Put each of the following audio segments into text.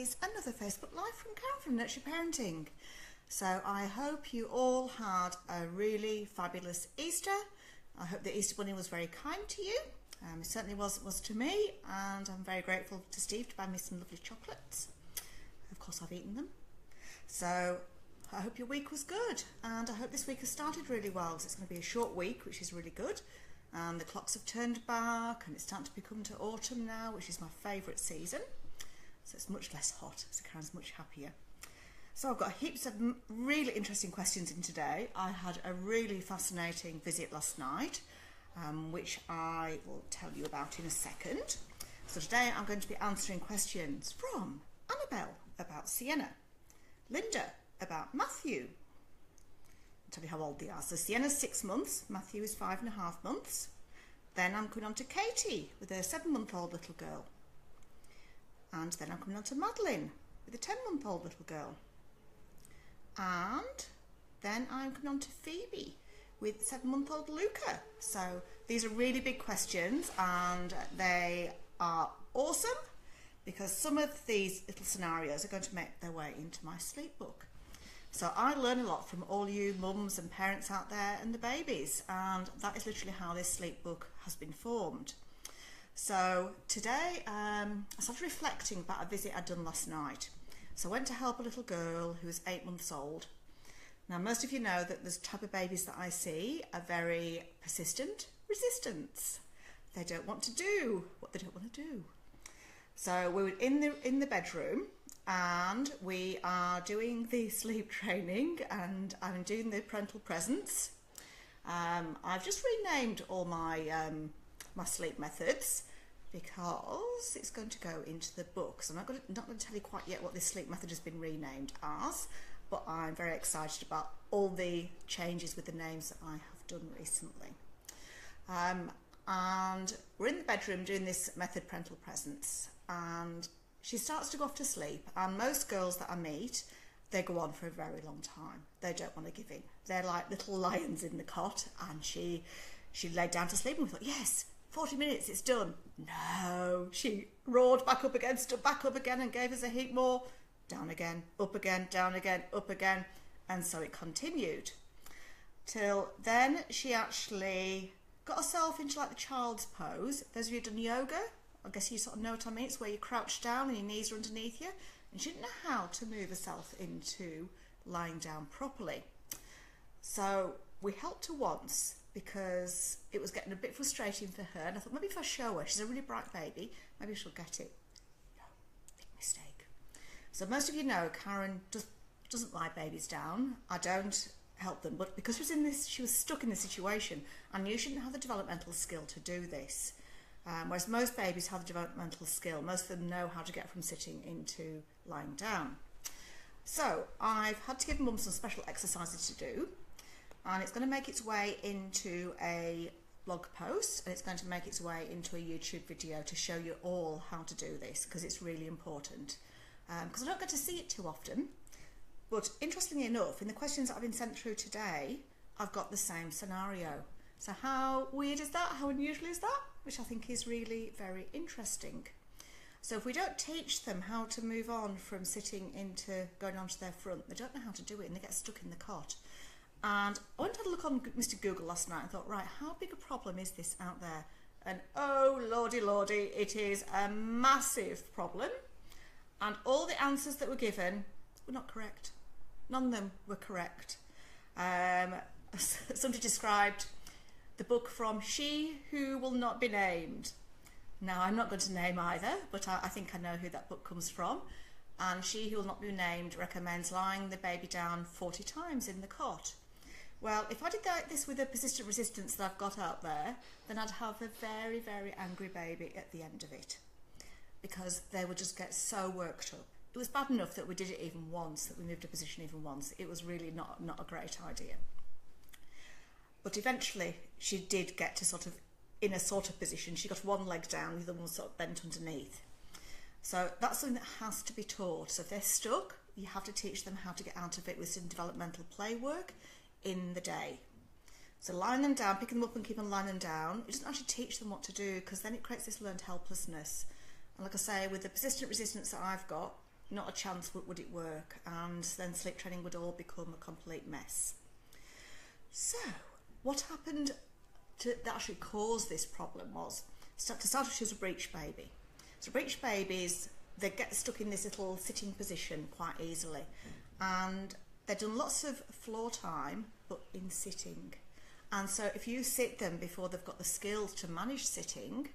is another Facebook Live from Karen from Nurture Parenting. So I hope you all had a really fabulous Easter. I hope the Easter Bunny was very kind to you. It certainly was to me, and I'm very grateful to Steve to buy me some lovely chocolates. Of course I've eaten them. So I hope your week was good, and I hope this week has started really well. So it's going to be a short week, which is really good. And the clocks have turned back, and it's starting to become to autumn now, which is my favourite season. So it's much less hot, so Karen's much happier. So I've got heaps of really interesting questions in today. I had a really fascinating visit last night, which I will tell you about in a second. So today I'm going to be answering questions from Annabelle about Sienna, Linda about Matthew. I'll tell you how old they are. So Sienna's 6 months, Matthew is 5.5 months. Then I'm coming on to Katie with a 7-month-old little girl. And then I'm coming on to Madeline with a 10-month-old little girl. And then I'm coming on to Phoebe with 7-month-old Luca. So these are really big questions, and they are awesome because some of these little scenarios are going to make their way into my sleep book. So I learn a lot from all you mums and parents out there and the babies, and that is literally how this sleep book has been formed. So today I started reflecting about a visit I'd done last night. So I went to help a little girl who was 8 months old. Now most of you know that the type of babies that I see are very persistent resistance. They don't want to do what they don't want to do. So we were in the bedroom, and we are doing the sleep training, and I'm doing the parental presence. I've just renamed all my my sleep methods because it's going to go into the book. So I'm not going to tell you quite yet what this sleep method has been renamed as, but I'm very excited about all the changes with the names that I have done recently. And we're in the bedroom doing this method parental presence, and she starts to go off to sleep, and most girls that I meet, they go on for a very long time. They don't want to give in. They're like little lions in the cot, and she laid down to sleep, and we thought, yes, 40 minutes, it's done. No, she roared back up again, stood back up again, and gave us a heap more. Down again, up again, down again, up again, and so it continued. Till then she actually got herself into like the child's pose. Those of you who've done yoga, I guess you sort of know what I mean. It's where you crouch down and your knees are underneath you, and she didn't know how to move herself into lying down properly. So we helped her once because it was getting a bit frustrating for her, and I thought maybe if I show her, she's a really bright baby, maybe she'll get it. No, big mistake. So most of you know Karen doesn't lie babies down. I don't help them, but because she was stuck in this situation, I knew she didn't have the developmental skill to do this. Whereas most babies have the developmental skill. Most of them know how to get from sitting into lying down. So I've had to give mum some special exercises to do, and it's going to make its way into a blog post, and it's going to make its way into a YouTube video to show you all how to do this, because it's really important. Because I don't get to see it too often. But interestingly enough, in the questions that I've been sent through today, I've got the same scenario. So how weird is that? How unusual is that? Which I think is really very interesting. So if we don't teach them how to move on from sitting into going onto their front, they don't know how to do it, and they get stuck in the cot. And I went and had a look on Mr. Google last night and thought, right, how big a problem is this out there? And oh lordy lordy, it is a massive problem. And all the answers that were given were not correct. None of them were correct. Somebody described the book from She Who Will Not Be Named. Now, I'm not going to name either, but I think I know who that book comes from. And She Who Will Not Be Named recommends lying the baby down 40 times in the cot. Well, if I did this with the persistent resistance that I've got out there, then I'd have a very, very angry baby at the end of it, because they would just get so worked up. It was bad enough that we did it even once, that we moved a position even once. It was really not a great idea. But eventually she did get to sort of in a sort of position. She got one leg down, the other one sort of bent underneath. So that's something that has to be taught. So if they're stuck, you have to teach them how to get out of it with some developmental play work in the day. So lying them down, picking them up and keeping them lying them down, it doesn't actually teach them what to do, because then it creates this learned helplessness. And like I say, with the persistent resistance that I've got, not a chance would it work, and then sleep training would all become a complete mess. So what happened that actually caused this problem was, to start with, she was a breech baby. So breech babies, they get stuck in this little sitting position quite easily, and they've done lots of floor time but in sitting. And so if you sit them before they've got the skills to manage sitting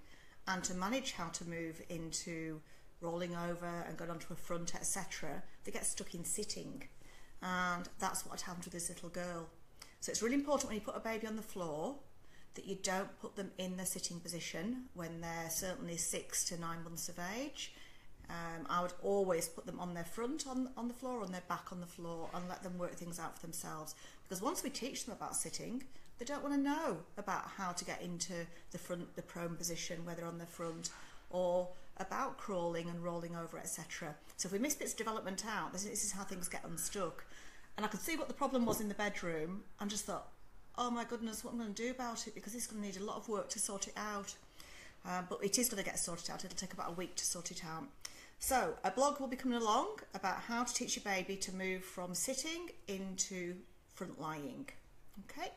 and to manage how to move into rolling over and going onto a front, etc., they get stuck in sitting, and that's what happened with this little girl. So it's really important when you put a baby on the floor that you don't put them in the sitting position when they're certainly 6 to 9 months of age. I would always put them on their front on the floor, on their back on the floor, and let them work things out for themselves, because once we teach them about sitting, they don't want to know about how to get into the prone position, whether on the front, or about crawling and rolling over, etc. So if we miss bits of development out, this is how things get unstuck. And I could see what the problem was in the bedroom and just thought, oh my goodness, what am I going to do about it, because it's going to need a lot of work to sort it out. But it is going to get sorted out. It'll take about a week to sort it out. So a blog will be coming along about how to teach your baby to move from sitting into front lying. Okay,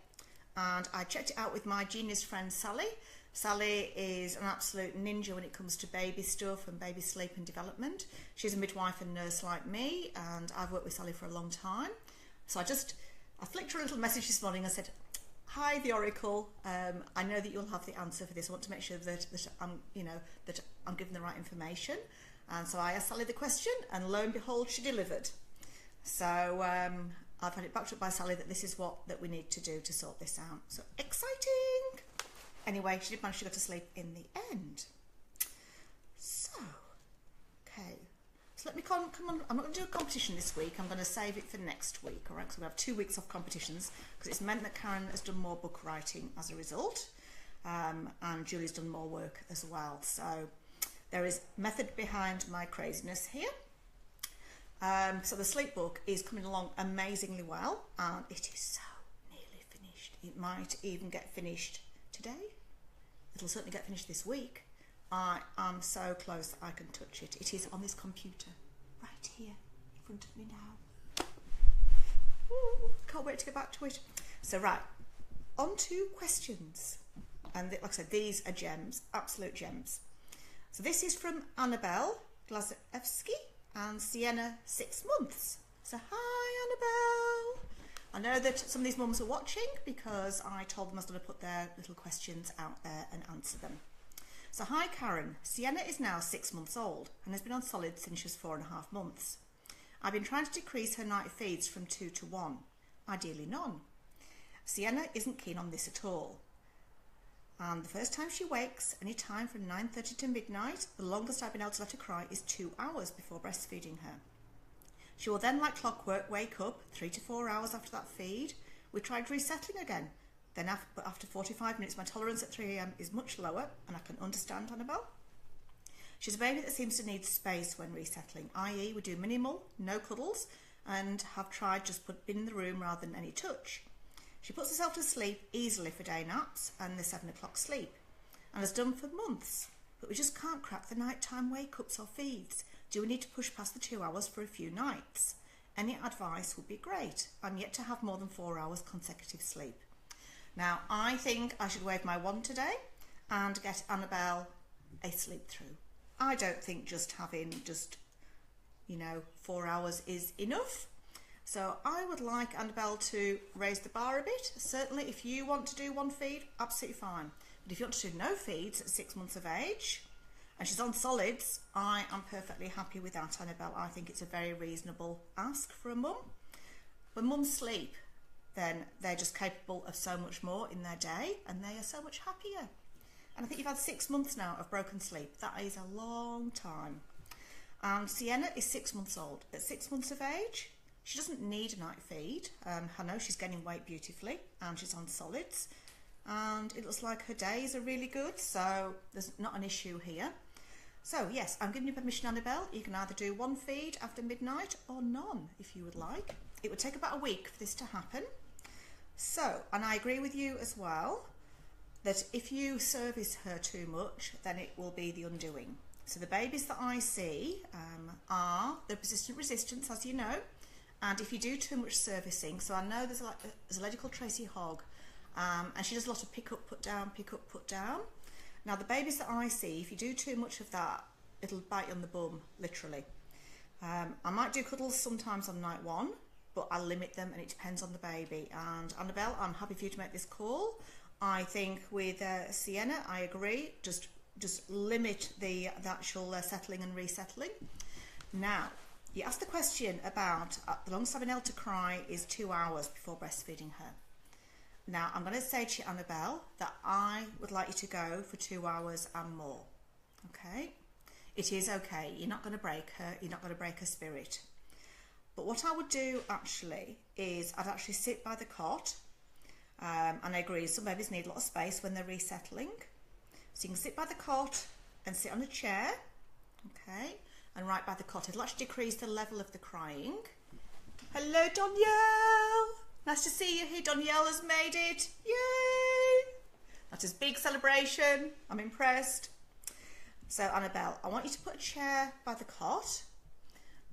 and I checked it out with my genius friend Sally. Sally is an absolute ninja when it comes to baby stuff and baby sleep and development. She's a midwife and nurse like me, and I've worked with Sally for a long time. So I flicked her a little message this morning and said, hi, the Oracle. I know that you'll have the answer for this. I want to make sure that I'm giving the right information. And so I asked Sally the question, and lo and behold, she delivered. So I've had it backed up by Sally that this is that we need to do to sort this out. So exciting! Anyway, she did manage to go to sleep in the end. So, okay. So let me come on. I'm not going to do a competition this week. I'm going to save it for next week, all right? So we have 2 weeks of competitions, because it's meant that Karen has done more book writing as a result, and Julie's done more work as well. So there is method behind my craziness here. So the sleep book is coming along amazingly well, and it is so nearly finished. It might even get finished today. It'll certainly get finished this week. I am so close that I can touch it. It is on this computer right here in front of me now. Ooh, can't wait to get back to it. So right, on to questions. And like I said, these are gems, absolute gems. So this is from Annabelle Glazewski and Sienna, 6 months. So hi Annabelle. I know that some of these mums are watching because I told them I was going to put their little questions out there and answer them. So hi Karen, Sienna is now 6 months old and has been on solids since she was 4.5 months. I've been trying to decrease her night feeds from 2 to 1, ideally none. Sienna isn't keen on this at all. And the first time she wakes, any time from 9:30 to midnight, the longest I've been able to let her cry is 2 hours before breastfeeding her. She will then, like clockwork, wake up 3 to 4 hours after that feed. We tried resettling again. Then after 45 minutes, my tolerance at 3 AM is much lower, and I can understand Annabelle. She's a baby that seems to need space when resettling, i.e. we do minimal, no cuddles, and have tried just being in the room rather than any touch. She puts herself to sleep easily for day naps and the 7 o'clock sleep, and has done for months, but we just can't crack the nighttime wake-ups or feeds. Do we need to push past the 2 hours for a few nights? Any advice would be great. I'm yet to have more than 4 hours consecutive sleep. Now, I think I should wave my wand today and get Annabelle a sleep through. I don't think just having 4 hours is enough. So I would like Annabelle to raise the bar a bit. Certainly, if you want to do 1 feed, absolutely fine. But if you want to do no feeds at 6 months of age, and she's on solids, I am perfectly happy with that, Annabelle. I think it's a very reasonable ask for a mum. When mums sleep, then they're just capable of so much more in their day, and they are so much happier. And I think you've had 6 months now of broken sleep. That is a long time. And Sienna is 6 months old. At 6 months of age, she doesn't need a night feed. I know she's gaining weight beautifully, and she's on solids, and it looks like her days are really good, so there's not an issue here. So yes, I'm giving you permission, Annabelle. You can either do 1 feed after midnight or none if you would like. It would take about a week for this to happen. So, and I agree with you as well that if you service her too much, then it will be the undoing. So the babies that I see are the persistent resistance, as you know, and if you do too much servicing, so I know there's a lady called Tracy Hogg, and she does a lot of pick up, put down, pick up, put down. Now the babies that I see, if you do too much of that, it'll bite you on the bum, literally. I might do cuddles sometimes on night one, but I'll limit them, and it depends on the baby. And Annabelle, I'm happy for you to make this call. I think with Sienna, I agree, just limit the actual settling and resettling. Now, you asked the question about the longest I've been able to cry is 2 hours before breastfeeding her. Now, I'm going to say to you, Annabelle, that I would like you to go for 2 hours and more. Okay? It is okay. You're not going to break her. You're not going to break her spirit. But what I would do actually is I'd actually sit by the cot. And I agree, some babies need a lot of space when they're resettling. So you can sit by the cot and sit on a chair. Okay? And right by the cot. It'll actually decrease the level of the crying. Hello, Danielle. Nice to see you here. Danielle has made it. Yay! That is a big celebration. I'm impressed. So, Annabelle, I want you to put a chair by the cot,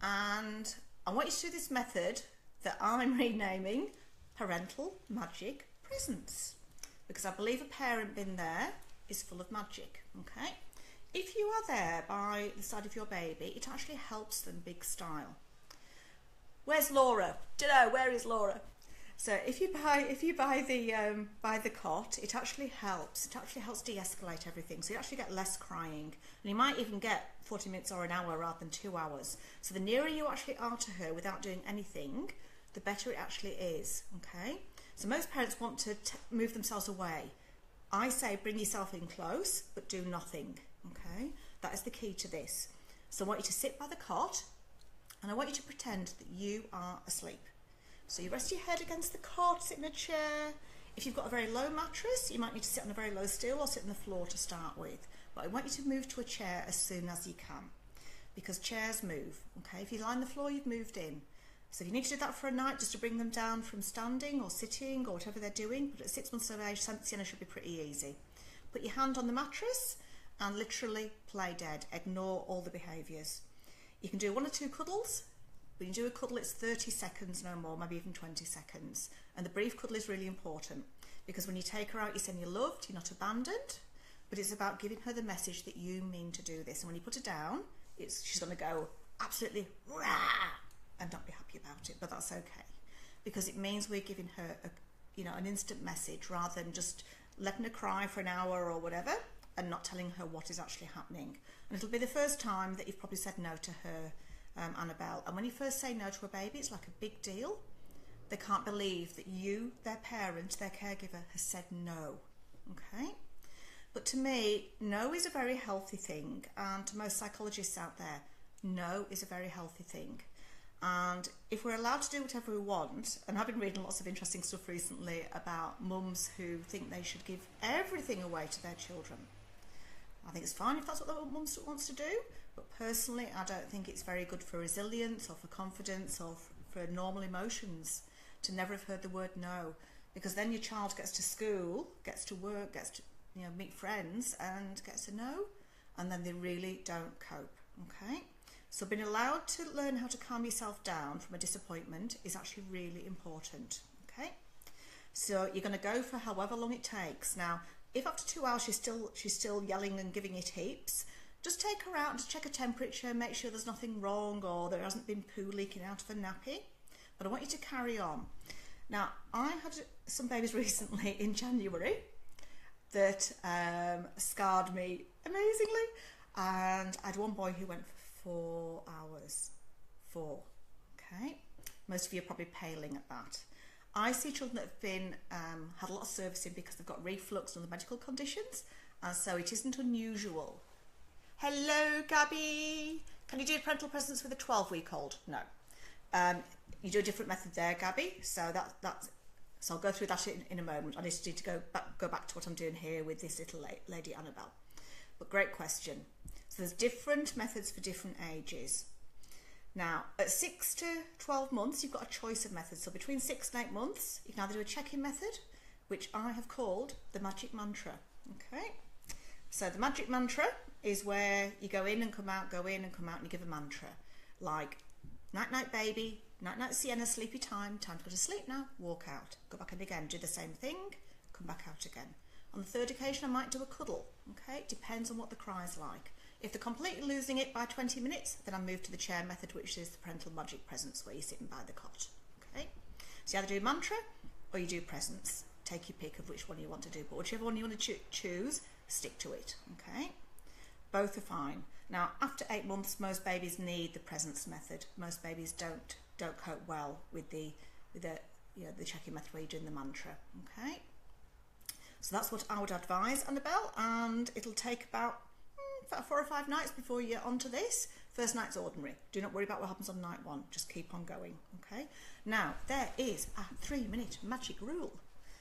and I want you to do this method that I'm renaming Parental Magic Presents, because I believe a parent bin there is full of magic. Okay? If you are there by the side of your baby, it actually helps them big style. Where's Laura? Dunno, where is Laura? So if you buy the cot, it actually helps. It actually helps de-escalate everything. So you actually get less crying, and you might even get 40 minutes or an hour rather than 2 hours. So the nearer you actually are to her without doing anything, the better it actually is. Okay. So most parents want to move themselves away. I say bring yourself in close, but do nothing. Okay. That is the key to this. So I want you to sit by the cot, and I want you to pretend that you are asleep. So you rest your head against the cot, sit in a chair. If you've got a very low mattress, you might need to sit on a very low stool or sit on the floor to start with. But I want you to move to a chair as soon as you can, because chairs move. Okay, if you lie on the floor, you've moved in. So if you need to do that for a night, just to bring them down from standing or sitting or whatever they're doing, but at 6 months of age, Sienna should be pretty easy. Put your hand on the mattress and literally play dead. Ignore all the behaviours. You can do 1 or 2 cuddles. When you do a cuddle, it's 30 seconds, no more, maybe even 20 seconds. And the brief cuddle is really important, because when you take her out, you're saying you're loved, you're not abandoned, but it's about giving her the message that you mean to do this. And when you put her down, she's going to go absolutely rah and not be happy about it, but that's okay, because it means we're giving her an instant message rather than just letting her cry for an hour or whatever and not telling her what is actually happening. And it'll be the first time that you've probably said no to her, Annabelle. And when you first say no to a baby, it's like a big deal. They can't believe that you, their parent, their caregiver, has said no. Okay? But to me, no is a very healthy thing. And to most psychologists out there, no is a very healthy thing. And if we're allowed to do whatever we want, and I've been reading lots of interesting stuff recently about mums who think they should give everything away to their children. I think it's fine if that's what the mum wants to do, but personally I don't think it's very good for resilience or for confidence or for normal emotions to never have heard the word no, because then your child gets to school, gets to work, gets to meet friends and gets a no, and then they really don't cope. Okay, so being allowed to learn how to calm yourself down from a disappointment is actually really important. Okay, so you're going to go for however long it takes. Now, if after 2 hours she's still yelling and giving it heaps, just take her out to check her temperature, make sure there's nothing wrong or there hasn't been poo leaking out of her nappy. But I want you to carry on. Now, I had some babies recently in January that scarred me amazingly, and I had one boy who went for 4 hours. 4. Okay, most of you are probably paling at that. I see children that have been had a lot of servicing because they've got reflux and other medical conditions, and so it isn't unusual. Hello, Gabby. Can you do parental presence with a 12-week-old? No. You do a different method there, Gabby. So so I'll go through that in a moment. I need to go back to what I'm doing here with this little lady Annabelle. But great question. So there's different methods for different ages. Now, at 6 to 12 months, you've got a choice of methods. So between 6 and 8 months, you can either do a check-in method, which I have called the magic mantra. Okay. So the magic mantra is where you go in and come out, go in and come out, and you give a mantra like, night night baby, night night Sienna, sleepy time to go to sleep now, walk out, go back in again, do the same thing, come back out again. On the third occasion I might do a cuddle, okay, it depends on what the cry is like. If they're completely losing it by 20 minutes, then I move to the chair method, which is the parental magic presence, where you're sitting by the cot, okay. So you either do mantra or you do presence, take your pick of which one you want to do, but whichever one you want to choose, stick to it, okay. Both are fine. Now, after 8 months, most babies need the presence method. Most babies don't cope well with the checking method where you're doing the mantra. Okay. So that's what I would advise, Annabelle, and it'll take about 4 or 5 nights before you're onto this. First night's ordinary. Do not worry about what happens on night 1. Just keep on going. Okay. Now there is a 3-minute magic rule.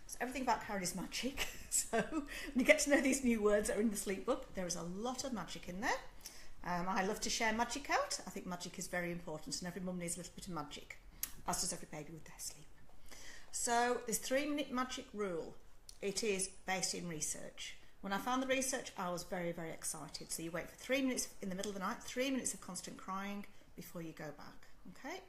So everything about Karen is magic. So when you get to know these new words that are in the sleep book, there is a lot of magic in there. I love to share magic out. I think magic is very important, and every mum needs a little bit of magic, as does every baby with their sleep. So this 3-minute magic rule, it is based in research. When I found the research, I was very, very excited. So you wait for 3 minutes in the middle of the night, 3 minutes of constant crying before you go back. Okay.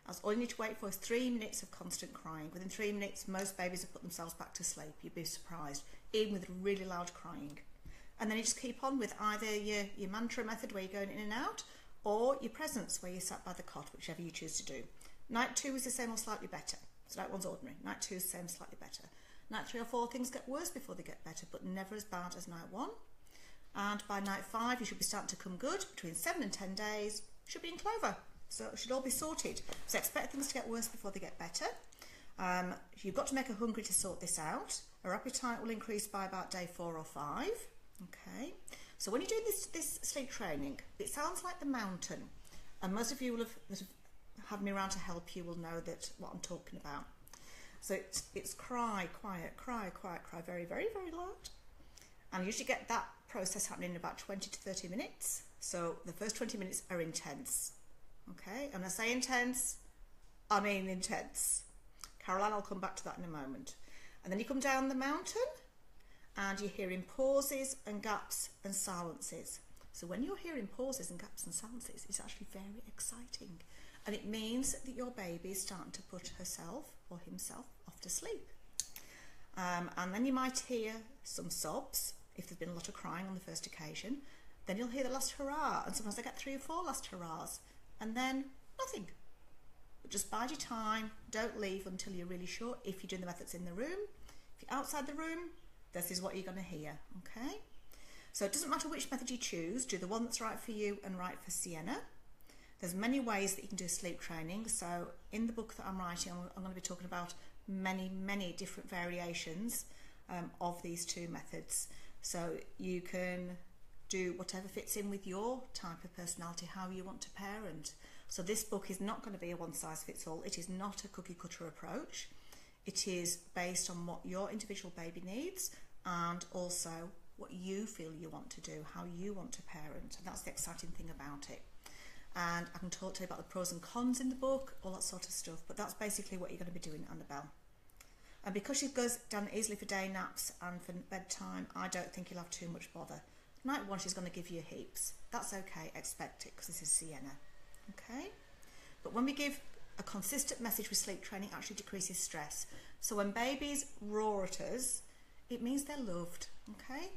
That's all you need to wait for is 3 minutes of constant crying. Within 3 minutes, most babies have put themselves back to sleep. You'd be surprised, even with really loud crying. And then you just keep on with either your mantra method where you're going in and out, or your presence where you're sat by the cot, whichever you choose to do. Night 2 is the same or slightly better. So night 1's ordinary. Night 2 is the same, slightly better. Night 3 or 4, things get worse before they get better, but never as bad as night 1. And by night 5, you should be starting to come good. Between 7 and 10 days, you should be in clover. So it should all be sorted. So expect things to get worse before they get better. You've got to make her hungry to sort this out. Her appetite will increase by about day 4 or 5. Okay. So when you're doing this sleep training, it sounds like the mountain. And most of you will that have had me around to help you will know that what I'm talking about. So it's cry, quiet, cry, quiet, cry, very, very, very loud. And you usually get that process happening in about 20 to 30 minutes. So the first 20 minutes are intense. Okay, and when I say intense, I mean intense. Caroline, I'll come back to that in a moment. And then you come down the mountain and you're hearing pauses and gaps and silences. So when you're hearing pauses and gaps and silences, it's actually very exciting. And it means that your baby is starting to put herself or himself off to sleep. And then you might hear some sobs, if there's been a lot of crying on the first occasion. Then you'll hear the last hurrah, and sometimes I get 3 or 4 last hurrahs. And then nothing. But just bide your time, don't leave until you're really sure. If you're doing the methods in the room, if you're outside the room, this is what you're going to hear, okay? So it doesn't matter which method you choose, do the one that's right for you and right for Sienna. There's many ways that you can do sleep training. So in the book that I'm writing, I'm going to be talking about many, many different variations of these 2 methods. So you can do whatever fits in with your type of personality, how you want to parent. So this book is not going to be a one-size-fits-all. It is not a cookie-cutter approach. It is based on what your individual baby needs and also what you feel you want to do, how you want to parent. And that's the exciting thing about it. And I can talk to you about the pros and cons in the book, all that sort of stuff. But that's basically what you're going to be doing, Annabelle. And because she goes down easily for day naps and for bedtime, I don't think you'll have too much bother. Night 1, she's going to give you heaps. That's okay, expect it, because this is Sienna. Okay? But when we give a consistent message with sleep training, it actually decreases stress. So when babies roar at us, it means they're loved. Okay?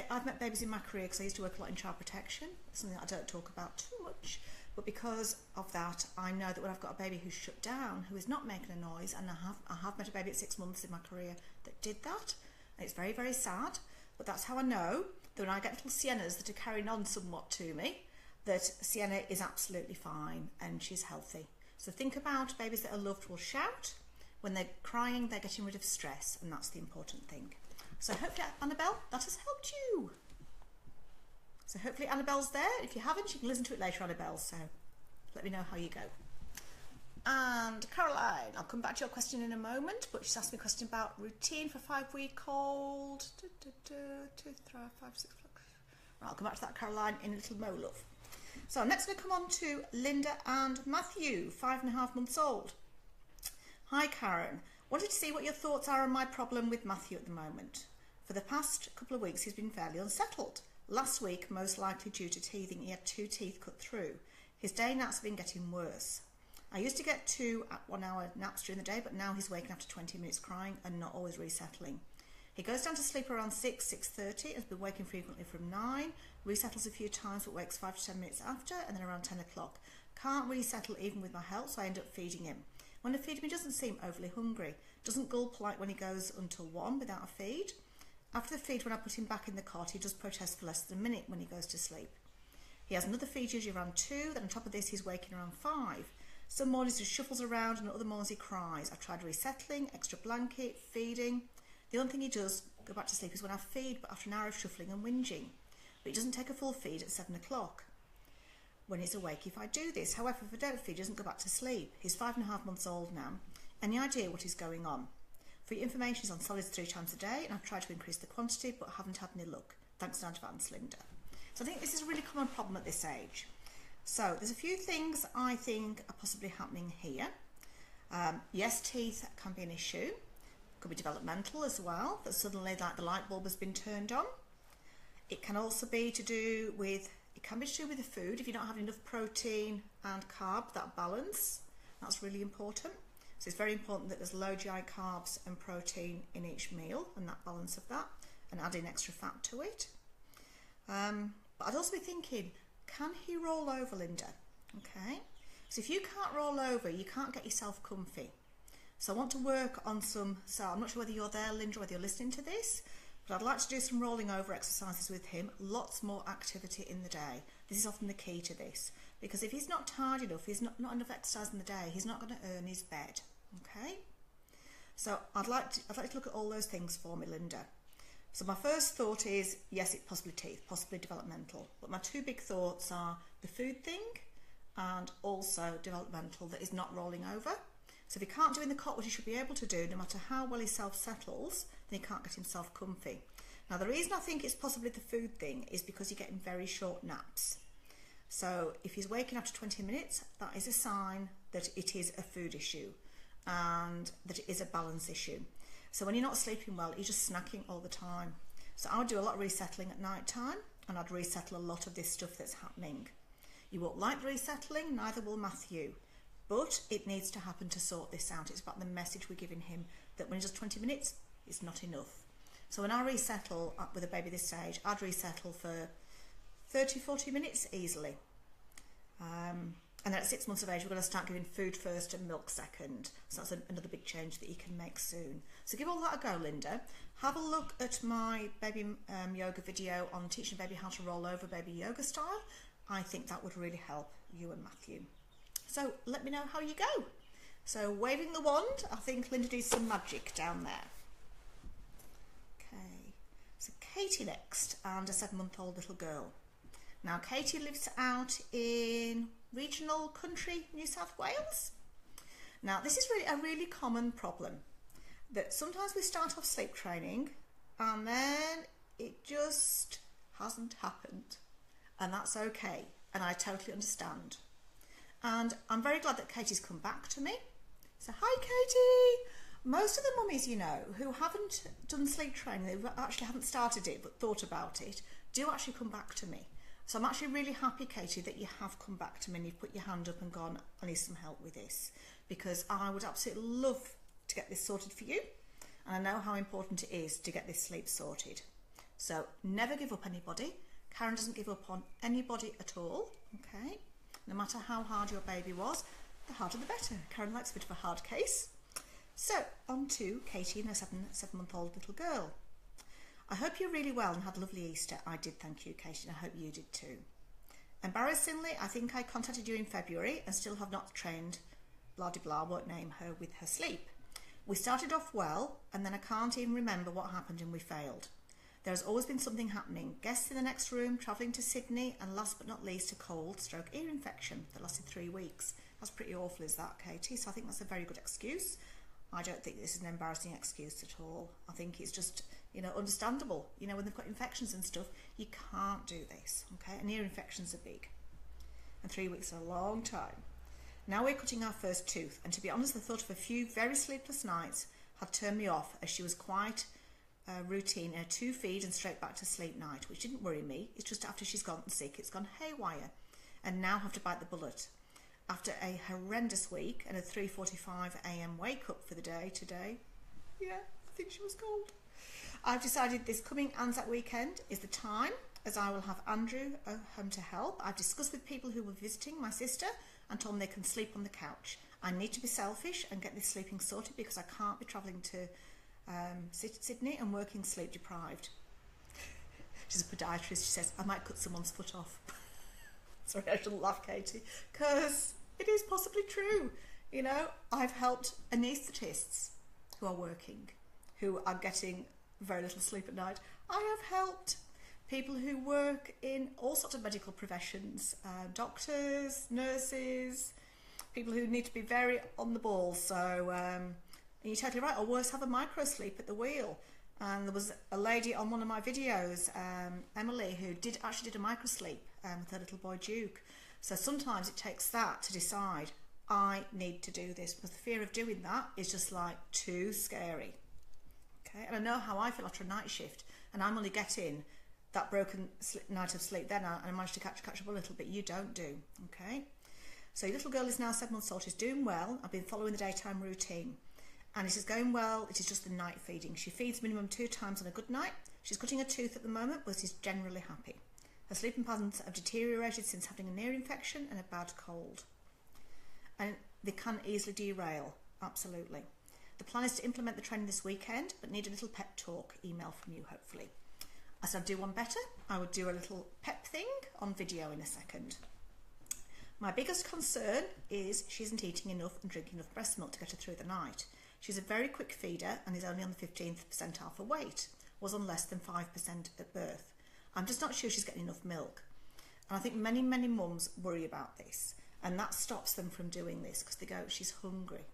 I've met babies in my career because I used to work a lot in child protection, something that I don't talk about too much. But because of that, I know that when I've got a baby who's shut down, who is not making a noise, and I have met a baby at 6 months in my career that did that, and it's very, very sad. But that's how I know that when I get little Siennas that are carrying on somewhat to me, that Sienna is absolutely fine and she's healthy. So think about babies that are loved will shout. When they're crying, they're getting rid of stress, and that's the important thing. So hopefully, Annabelle, that has helped you. So hopefully Annabelle's there. If you haven't, you can listen to it later, Annabelle. So let me know how you go. And Caroline, I'll come back to your question in a moment, but she's asked me a question about routine for 5-week-old. 2, 3, 5, 6. Right, I'll come back to that, Caroline, in a little mo, love. So next we'll come on to Linda and Matthew, 5.5 months old. Hi, Karen. Wanted to see what your thoughts are on my problem with Matthew at the moment. For the past couple of weeks, he's been fairly unsettled. Last week, most likely due to teething, he had 2 teeth cut through. His day naps have been getting worse. I used to get 2 1 hour naps during the day, but now he's waking after 20 minutes crying and not always resettling. He goes down to sleep around 6:30, has been waking frequently from 9, resettles a few times but wakes 5 to 10 minutes after, and then around 10 o'clock. Can't resettle even with my help, so I end up feeding him. When I feed him, he doesn't seem overly hungry. Doesn't gulp like when he goes until 1 without a feed. After the feed, when I put him back in the cot, he does protest for less than a minute when he goes to sleep. He has another feed usually around 2, then on top of this he's waking around 5. Some mornings he shuffles around and other mornings he cries. I've tried resettling, extra blanket, feeding. The only thing he does go back to sleep is when I feed, but after an hour of shuffling and whinging. But he doesn't take a full feed at 7 o'clock when he's awake if I do this. However, if I don't feed, he doesn't go back to sleep. He's 5.5 months old now. Any idea what is going on? For your information, he's on solids 3 times a day, and I've tried to increase the quantity but haven't had any luck. Thanks in advance, Linda. So I think this is a really common problem at this age. So there's a few things I think are possibly happening here. Yes, teeth can be an issue. Could be developmental as well, that suddenly like the light bulb has been turned on. It can also be to do with, the food. If you're not having enough protein and carb, that balance, that's really important. So it's very important that there's low GI carbs and protein in each meal, and that balance of that, and adding extra fat to it. But I'd also be thinking, can he roll over, Linda? Okay, so if you can't roll over, you can't get yourself comfy. So I want to work on some, so I'm not sure whether you're there, Linda, whether you're listening to this, but I'd like to do some rolling over exercises with him, lots more activity in the day. This is often the key to this, because if he's not tired enough, he's not enough exercise in the day, he's not going to earn his bed, okay? So I'd like to look at all those things for me, Linda. So my first thought is, yes, it's possibly teeth, possibly developmental, but my 2 big thoughts are the food thing and also developmental that is not rolling over. So if he can't do in the cot what he should be able to do, no matter how well he self-settles, then he can't get himself comfy. Now the reason I think it's possibly the food thing is because you're getting very short naps. So if he's waking after 20 minutes, that is a sign that it is a food issue and that it is a balance issue. So when you're not sleeping well, you're just snacking all the time. So I would do a lot of resettling at night time, and I'd resettle a lot of this stuff that's happening. You won't like resettling, neither will Matthew. But it needs to happen to sort this out. It's about the message we're giving him that when he does 20 minutes, it's not enough. So when I resettle up with a baby this age, I'd resettle for 30, 40 minutes easily. And then at 6 months of age, we're going to start giving food first and milk second. So that's another big change that you can make soon. So give all that a go, Linda. Have a look at my baby yoga video on teaching baby how to roll over baby yoga style. I think that would really help you and Matthew. So let me know how you go. So waving the wand, I think Linda did some magic down there. Okay, so Katie next, and a 7-month-old little girl. Now Katie lives out in regional country New South Wales. Now this is really a really common problem, that sometimes we start off sleep training and then it just hasn't happened, and that's okay, and I totally understand. And I'm very glad that Katie's come back to me. So hi Katie! Most of the mummies, you know, who haven't done sleep training, they actually haven't started it but thought about it, do actually come back to me. So I'm actually really happy, Katie, that you have come back to me and you've put your hand up and gone, I need some help with this, because I would absolutely love to get this sorted for you, and I know how important it is to get this sleep sorted. So never give up anybody. Karen doesn't give up on anybody at all, okay? No matter how hard your baby was, the harder the better. Karen likes a bit of a hard case. So on to Katie and her 7-month-old little girl. I hope you're really well and had a lovely Easter. I did, thank you, Katie, and I hope you did too. Embarrassingly, I think I contacted you in February and still have not trained, blah de blah, won't name her, with her sleep. We started off well, and then I can't even remember what happened and we failed. There has always been something happening. Guests in the next room, travelling to Sydney, and last but not least, a cold/ear infection that lasted 3 weeks. That's pretty awful, is that, Katie? So I think that's a very good excuse. I don't think this is an embarrassing excuse at all. I think it's just, you know, understandable. You know, when they've got infections and stuff, you can't do this, okay? And ear infections are big. And 3 weeks is a long time. Now we're cutting our first tooth, and to be honest, the thought of a few very sleepless nights had turned me off, as she was quite routine, a 2 feed and straight back to sleep night, which didn't worry me. It's just after she's gotten sick, it's gone haywire, and now have to bite the bullet. After a horrendous week and a 3:45 a.m. wake up for the day today, yeah, I think she was cold. I've decided this coming Anzac weekend is the time, as I will have Andrew home to help. I've discussed with people who were visiting my sister and told them they can sleep on the couch. I need to be selfish and get this sleeping sorted because I can't be travelling to Sydney and working sleep deprived. She's a podiatrist. She says, I might cut someone's foot off. Sorry, I shouldn't laugh, Katie, because it is possibly true. You know, I've helped anaesthetists who are working, who are getting very little sleep at night. I have helped people who work in all sorts of medical professions, doctors, nurses, people who need to be very on the ball. So you're totally right, or worse, have a micro sleep at the wheel. And there was a lady on one of my videos, Emily, who actually did a micro sleep with her little boy Duke. So sometimes it takes that to decide, I need to do this, because the fear of doing that is just like too scary. Okay, and I know how I feel after a night shift, and I'm only getting that broken night of sleep then, and I managed to catch up a little bit. You don't do, okay? So your little girl is now 7 months old. She's doing well. I've been following the daytime routine, and it is going well. It is just the night feeding. She feeds minimum 2 times on a good night. She's cutting a tooth at the moment, but she's generally happy. Her sleeping patterns have deteriorated since having a ear infection and a bad cold, and they can easily derail, absolutely. The plan is to implement the training this weekend, but need a little pep talk email from you, hopefully. As I do one better, I would do a little pep thing on video in a second. My biggest concern is she isn't eating enough and drinking enough breast milk to get her through the night. She's a very quick feeder and is only on the 15th percentile for weight, was on less than 5% at birth. I'm just not sure she's getting enough milk. And I think many mums worry about this, and that stops them from doing this because they go, she's hungry.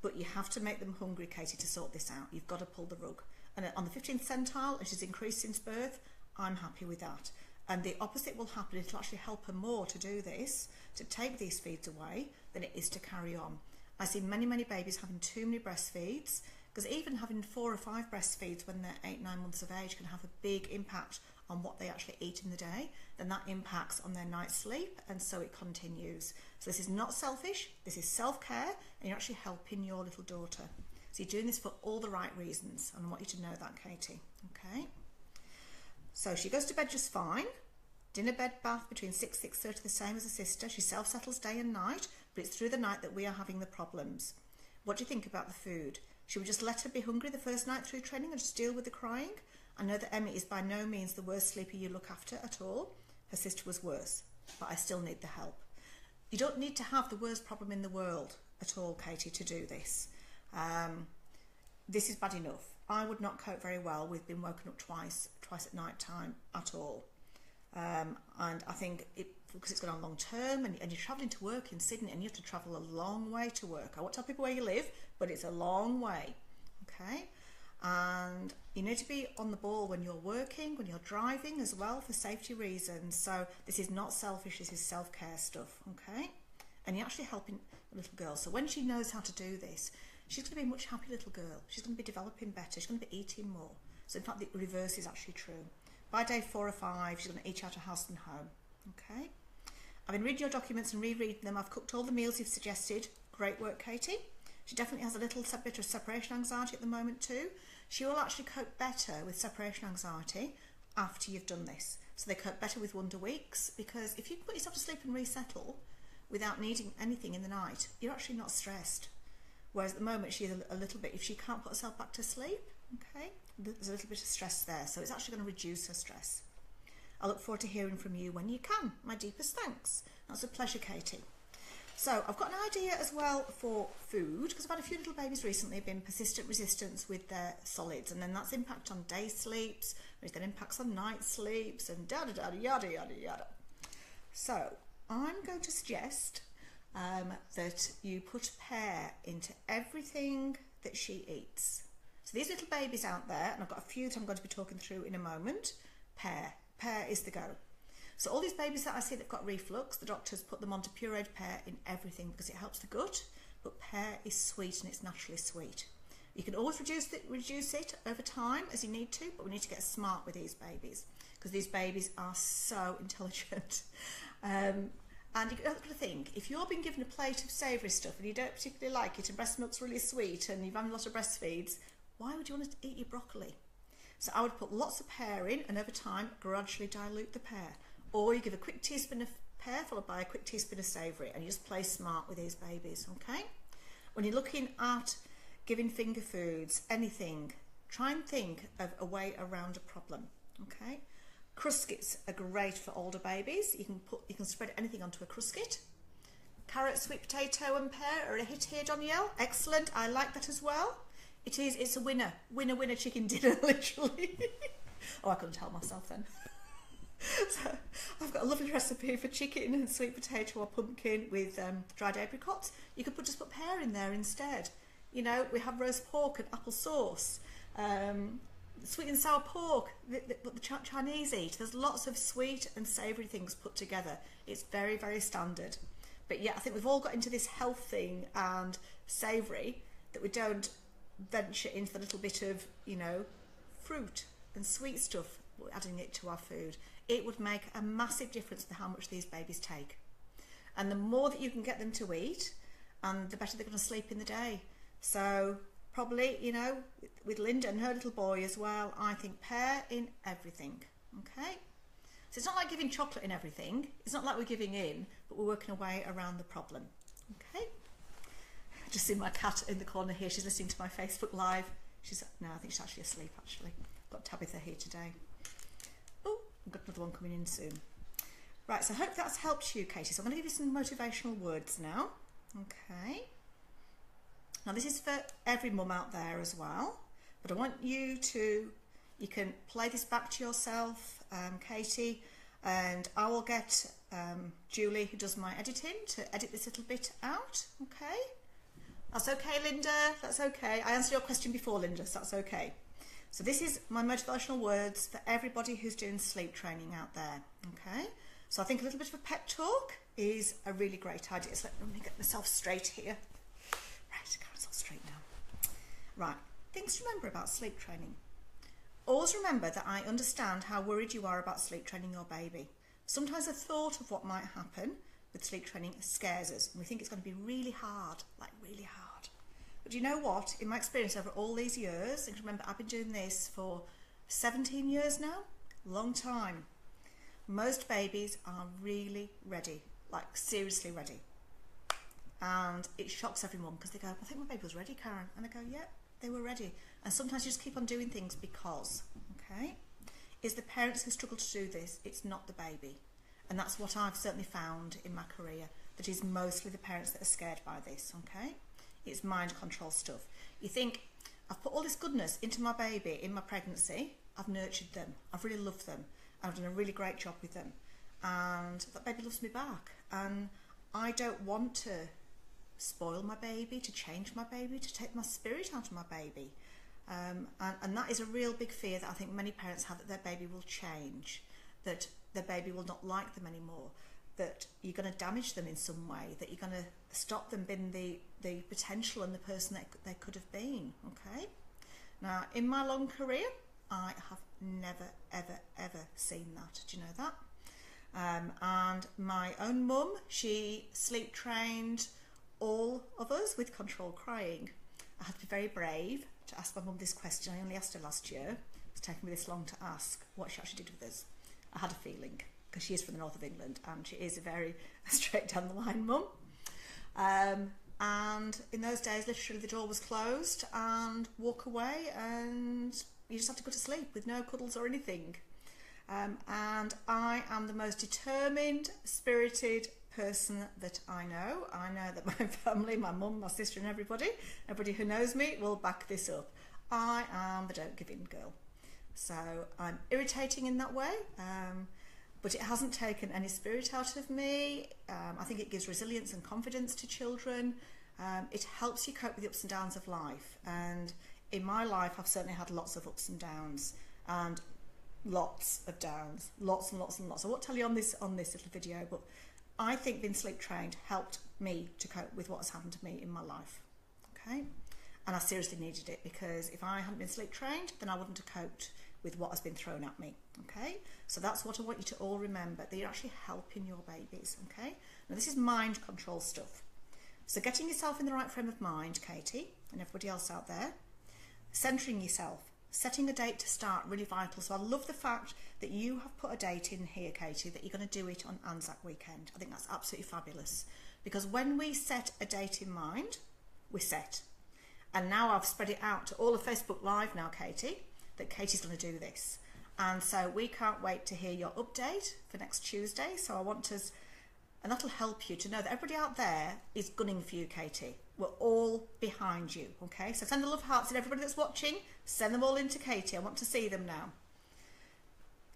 But you have to make them hungry, Katie, to sort this out. You've got to pull the rug. And on the 15th percentile, and she's increased since birth, I'm happy with that. And the opposite will happen. It'll actually help her more to do this, to take these feeds away, than it is to carry on. I see many babies having too many breastfeeds, because even having 4 or 5 breastfeeds when they're 8, 9 months of age can have a big impact on what they actually eat in the day. Then that impacts on their night sleep, and so it continues. So this is not selfish, this is self-care, and you're actually helping your little daughter. So you're doing this for all the right reasons, and I want you to know that, Katie. Okay? So she goes to bed just fine. Dinner, bed, bath between 6:30, the same as her sister. She self-settles day and night, but it's through the night that we are having the problems. What do you think about the food? Should we just let her be hungry the first night through training and just deal with the crying? I know that Emmy is by no means the worst sleeper you look after at all. Her sister was worse, but I still need the help. You don't need to have the worst problem in the world at all, Katie, to do this. This is bad enough. I would not cope very well with being woken up twice at night time at all. And I think because it's going on long term, and you're travelling to work in Sydney, and you have to travel a long way to work. I won't tell people where you live, but it's a long way, okay? And you need to be on the ball when you're working, when you're driving as well, for safety reasons. So this is not selfish, this is self-care stuff, okay? And you're actually helping the little girl. So when she knows how to do this, she's going to be a much happier little girl. She's going to be developing better. She's going to be eating more. So in fact, the reverse is actually true. By day 4 or 5, she's going to eat out of house and home, okay? I've been reading your documents and rereading them. I've cooked all the meals you've suggested. Great work, Katie. She definitely has a little bit of separation anxiety at the moment too. She will actually cope better with separation anxiety after you've done this. So they cope better with Wonder Weeks, because if you put yourself to sleep and resettle without needing anything in the night, you're actually not stressed. Whereas at the moment she is a little bit, if she can't put herself back to sleep, okay, there's a little bit of stress there. So it's actually going to reduce her stress. I look forward to hearing from you when you can. My deepest thanks. That's a pleasure, Katie. So I've got an idea as well for food, because I've had a few little babies recently have been persistent resistance with their solids, and then that's impact on day sleeps, which then impacts on night sleeps, and yada. So I'm going to suggest that you put pear into everything that she eats. So these little babies out there, and I've got a few that I'm going to be talking through in a moment, pear is the go. So all these babies that I see that've got reflux, the doctors put them onto pureed pear in everything because it helps the gut, but pear is sweet and it's naturally sweet. You can always reduce it over time as you need to, but we need to get smart with these babies because these babies are so intelligent. And you've got to think, if you're being given a plate of savoury stuff and you don't particularly like it and breast milk's really sweet and you've had a lot of breastfeeds, why would you want to eat your broccoli? So I would put lots of pear in and over time gradually dilute the pear. Or you give a quick teaspoon of pear followed by a quick teaspoon of savoury and you just play smart with these babies, okay? When you're looking at giving finger foods, anything, try and think of a way around a problem, okay? Cruskits are great for older babies. You can spread anything onto a crusket. Carrot, sweet potato and pear are a hit here, Danielle. Excellent, I like that as well. It's a winner chicken dinner, literally. Oh, I couldn't help myself then. So I've got a lovely recipe for chicken and sweet potato or pumpkin with dried apricots. You could just put pear in there instead. You know, we have roast pork and apple sauce. Sweet and sour pork, what the Chinese eat. There's lots of sweet and savoury things put together. It's very, very standard. But yeah, I think we've all got into this health thing and savoury that we don't venture into the little bit of, you know, fruit and sweet stuff, adding it to our food. It would make a massive difference to how much these babies take. And the more that you can get them to eat, and the better they're going to sleep in the day. So probably, you know, with Linda and her little boy as well, I think pear in everything, okay? So it's not like giving chocolate in everything. It's not like we're giving in, but we're working our way around the problem, okay? Just see my cat in the corner here. She's listening to my Facebook Live. No, I think she's actually asleep, actually. Got Tabitha here today. Oh, I've got another one coming in soon. Right, so I hope that's helped you, Katie. So I'm going to give you some motivational words now, okay? Now this is for every mum out there as well, but I want you can play this back to yourself, Katie, and I will get Julie, who does my editing, to edit this little bit out, okay? That's okay, Linda, that's okay. I answered your question before, Linda, so that's okay. So this is my motivational words for everybody who's doing sleep training out there, okay? So I think a little bit of a pep talk is a really great idea. So let me get myself straight here. Right, straight now. Right, things to remember about sleep training. Always remember that I understand how worried you are about sleep training your baby. Sometimes the thought of what might happen with sleep training scares us and we think it's going to be really hard, like really hard. But you know what? In my experience over all these years, and remember I've been doing this for 17 years now, long time, most babies are really ready, like seriously ready. And it shocks everyone because they go, I think my baby was ready, Karen. And I go, yeah, they were ready. And sometimes you just keep on doing things because, okay? It's the parents who struggle to do this, it's not the baby. And that's what I've certainly found in my career, that is mostly the parents that are scared by this, okay? It's mind control stuff. You think, I've put all this goodness into my baby in my pregnancy, I've nurtured them, I've really loved them, I've done a really great job with them. And that baby loves me back. And I don't want to spoil my baby, to change my baby, to take my spirit out of my baby. And that is a real big fear that I think many parents have, that their baby will change, that their baby will not like them anymore, that you're going to damage them in some way, that you're going to stop them being the potential and the person that they could have been, okay? Now, in my long career, I have never, ever, ever seen that. Do you know that? And my own mum, she sleep trained all of us with controlled crying. I had to be very brave to ask my mum this question. I only asked her last year. It's taken me this long to ask what she actually did with us. I had a feeling, because she is from the north of England and she is a very straight down the line mum. And in those days, literally the door was closed and walk away and you just have to go to sleep with no cuddles or anything. And I am the most determined, spirited person that I know. I know that my family, my mum, my sister and everybody who knows me will back this up. I am the don't give in girl. So I'm irritating in that way, but it hasn't taken any spirit out of me. I think it gives resilience and confidence to children. It helps you cope with the ups and downs of life. And in my life, I've certainly had lots of ups and downs and lots of downs, lots and lots and lots. I won't tell you on this little video, but I think being sleep trained helped me to cope with what has happened to me in my life. Okay, And I seriously needed it, because if I hadn't been sleep trained, then I wouldn't have coped with what has been thrown at me. Okay, so that's what I want you to all remember, that you're actually helping your babies. Okay, now this is mind control stuff. So getting yourself in the right frame of mind, Katie, and everybody else out there, centering yourself, setting a date to start, really vital. So I love the fact that you have put a date in here, Katie, that you're going to do it on Anzac weekend. I think that's absolutely fabulous, because when we set a date in mind, we're set. And now I've spread it out to all of Facebook Live now, Katie, that Katie's going to do this. And so we can't wait to hear your update for next Tuesday. So I want us, and that'll help you to know that everybody out there is gunning for you, Katie. We're all behind you, okay? So send the love hearts and everybody that's watching, send them all in to Katie. I want to see them now.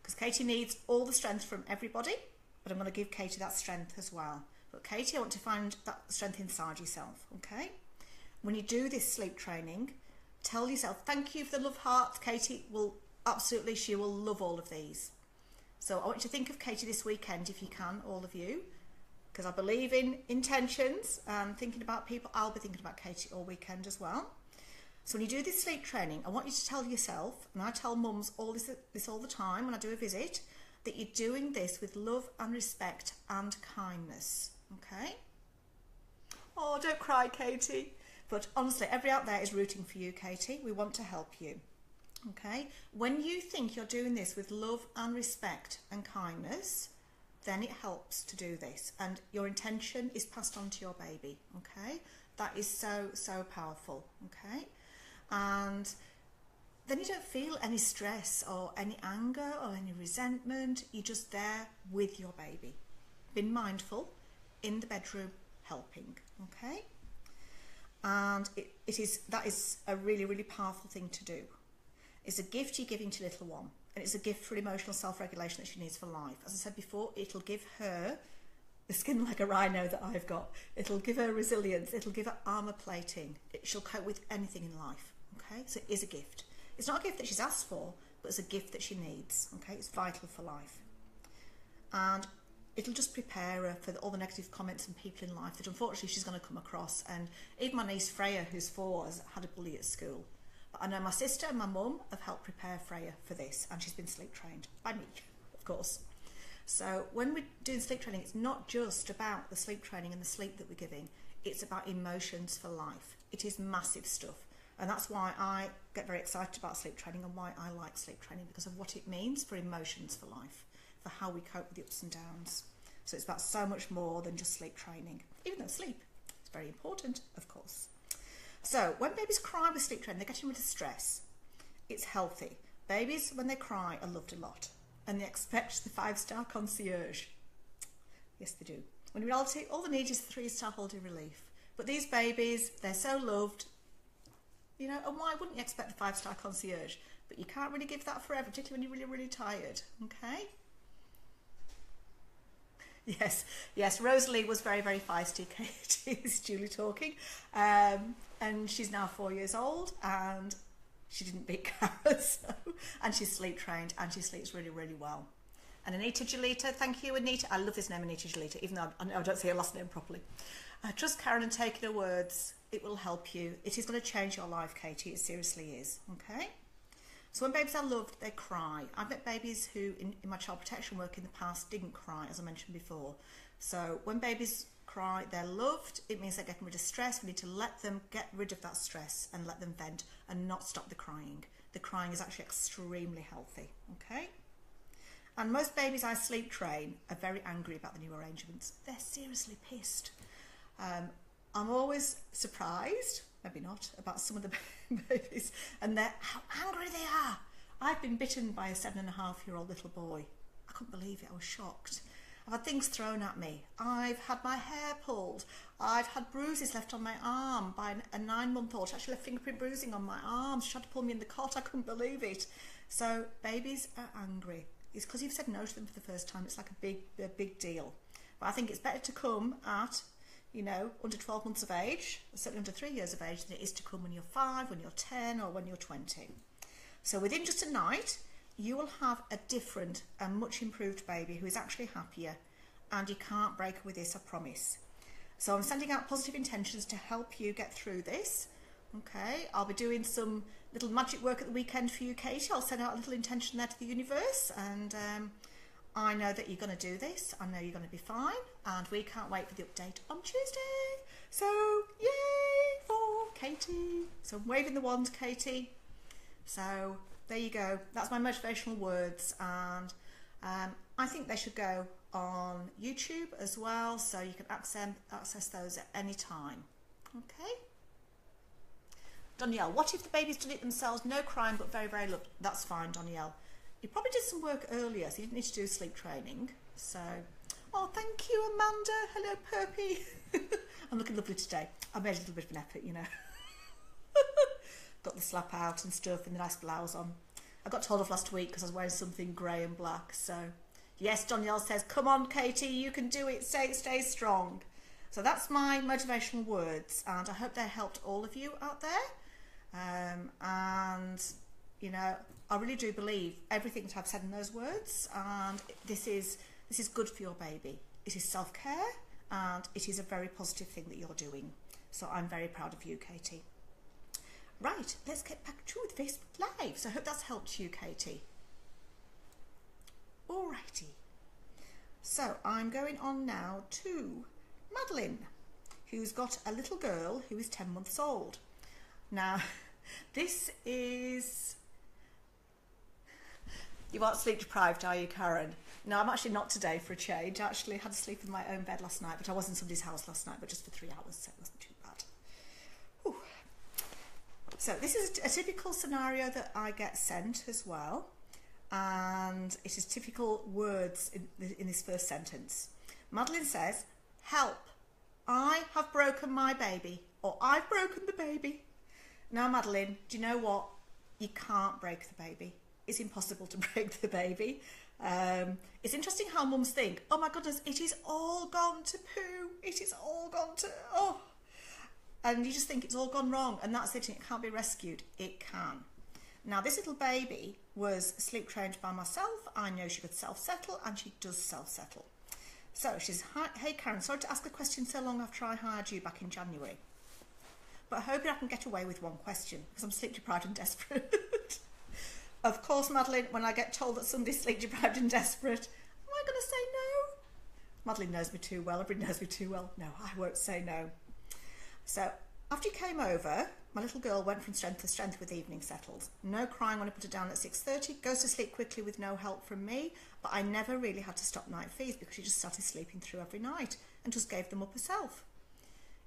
Because Katie needs all the strength from everybody, but I'm going to give Katie that strength as well. But Katie, I want to find that strength inside yourself, okay? When you do this sleep training, tell yourself, thank you for the love hearts. Katie will absolutely, she will love all of these. So I want you to think of Katie this weekend, if you can, all of you, because I believe in intentions and thinking about people. I'll be thinking about Katie all weekend as well. So when you do this sleep training, I want you to tell yourself, and I tell mums all this all the time when I do a visit, that you're doing this with love and respect and kindness, okay? Oh, don't cry, Katie. But honestly, everybody out there is rooting for you, Katie. We want to help you, okay? When you think you're doing this with love and respect and kindness, then it helps to do this. And your intention is passed on to your baby, okay? That is so, so powerful, okay? And then you don't feel any stress or any anger or any resentment. You're just there with your baby. Being mindful, in the bedroom, helping, okay? And that is a really, really powerful thing to do. It's a gift you're giving to little one, and it's a gift for emotional self-regulation that she needs for life. As I said before, it'll give her the skin like a rhino that I've got. It'll give her resilience. It'll give her armour plating. She'll cope with anything in life. Okay, so it is a gift. It's not a gift that she's asked for, but it's a gift that she needs. Okay, it's vital for life, and it'll just prepare her for all the negative comments and people in life that unfortunately she's going to come across. And even my niece Freya, who's 4, has had a bully at school. But I know my sister and my mum have helped prepare Freya for this, and she's been sleep trained by me, of course. So when we're doing sleep training, it's not just about the sleep training and the sleep that we're giving, it's about emotions for life. It is massive stuff. And that's why I get very excited about sleep training, and why I like sleep training, because of what it means for emotions for life, for how we cope with the ups and downs. So it's about so much more than just sleep training, even though sleep is very important, of course. So when babies cry with sleep training, they're getting rid of stress. It's healthy. Babies, when they cry, are loved a lot, and they expect the 5-star concierge. Yes, they do. When in reality, all they need is 3-star holiday relief. But these babies, they're so loved, you know, and why wouldn't you expect the 5-star concierge? But you can't really give that forever, particularly when you're really, really tired, okay? Yes, Rosalie was very, very feisty, Katie, is Julie talking. And she's now 4 years old, and she didn't beat Cara, so, and she's sleep trained, and she sleeps really, really well. And Anita Jalita, thank you, Anita. I love this name, Anita Jalita, even though I don't say her last name properly. Trust Karen and take her words. It will help you. It is going to change your life, Katie. It seriously is, okay? So when babies are loved, they cry. I've met babies who, in my child protection work in the past, didn't cry, as I mentioned before. So when babies cry, they're loved. It means they're getting rid of stress. We need to let them get rid of that stress and let them vent and not stop the crying. The crying is actually extremely healthy, okay? And most babies I sleep train are very angry about the new arrangements. They're seriously pissed. I'm always surprised, maybe not, about some of the babies and how angry they are. I've been bitten by a 7.5-year-old little boy. I couldn't believe it. I was shocked. I've had things thrown at me. I've had my hair pulled. I've had bruises left on my arm by a 9-month-old. She actually left fingerprint bruising on my arm. She tried to pull me in the cot. I couldn't believe it. So babies are angry. It's because you've said no to them for the first time. It's like a big deal. But I think it's better to come at, you know, under 12 months of age, certainly under 3 years of age, than it is to come when you're 5, when you're 10, or when you're 20. So within just a night, you will have a different and much improved baby who is actually happier, and you can't break with this, I promise. So I'm sending out positive intentions to help you get through this, Okay, I'll be doing some little magic work at the weekend for you, Katie. I'll send out a little intention there to the universe, and I know that you're going to do this. I know you're going to be fine, and we can't wait for the update on Tuesday. So, yay for Katie. So I'm waving the wand, Katie. So there you go. That's my motivational words, and I think they should go on YouTube as well, so you can access those at any time. Okay. Danielle, what if the baby's done it themselves? No crying, but very, very loved. That's fine, Danielle. You probably did some work earlier, so you didn't need to do sleep training. So, oh, thank you, Amanda. Hello, Perpy. I'm looking lovely today. I made a little bit of an effort, you know. Got the slap out and stuff and the nice blouse on. I got told off last week because I was wearing something grey and black. So, yes, Danielle says, come on, Katie, you can do it. Stay strong. So that's my motivational words, and I hope they helped all of you out there. And you know, I really do believe everything that I've said in those words, and this is good for your baby. It is self-care, and it is a very positive thing that you're doing. So I'm very proud of you, Katie. Right, let's get back to the Facebook Live. So I hope that's helped you, Katie. Alrighty. So I'm going on now to Madeline, who's got a little girl who is 10 months old. Now, this is... You aren't sleep deprived, are you, Karen? No, I'm actually not today for a change. I actually had to sleep in my own bed last night, but I was in somebody's house last night, but just for 3 hours, so it wasn't too bad. Whew. So this is a typical scenario that I get sent as well, and it is typical words in this first sentence. Madeline says, help, I have broken my baby, or I've broken the baby. Now, Madeline, do you know what? You can't break the baby. It's impossible to break the baby. It's interesting how mums think, oh my goodness, it is all gone to poo. It is all gone to, oh. And you just think it's all gone wrong, and that's it, and it can't be rescued. It can. Now, this little baby was sleep trained by myself. I know she could self-settle, and she does self-settle. So she's, hey Karen, sorry to ask a question so long after I hired you back in January. But I hope I can get away with one question, because I'm sleep deprived and desperate. Of course, Madeline, when I get told that somebody's sleep deprived and desperate, am I going to say no? Madeline knows me too well, everybody knows me too well. No, I won't say no. So, after you came over, my little girl went from strength to strength with evening settled. No crying when I put her down at 6:30, goes to sleep quickly with no help from me, but I never really had to stop night feeds because she just started sleeping through every night and just gave them up herself.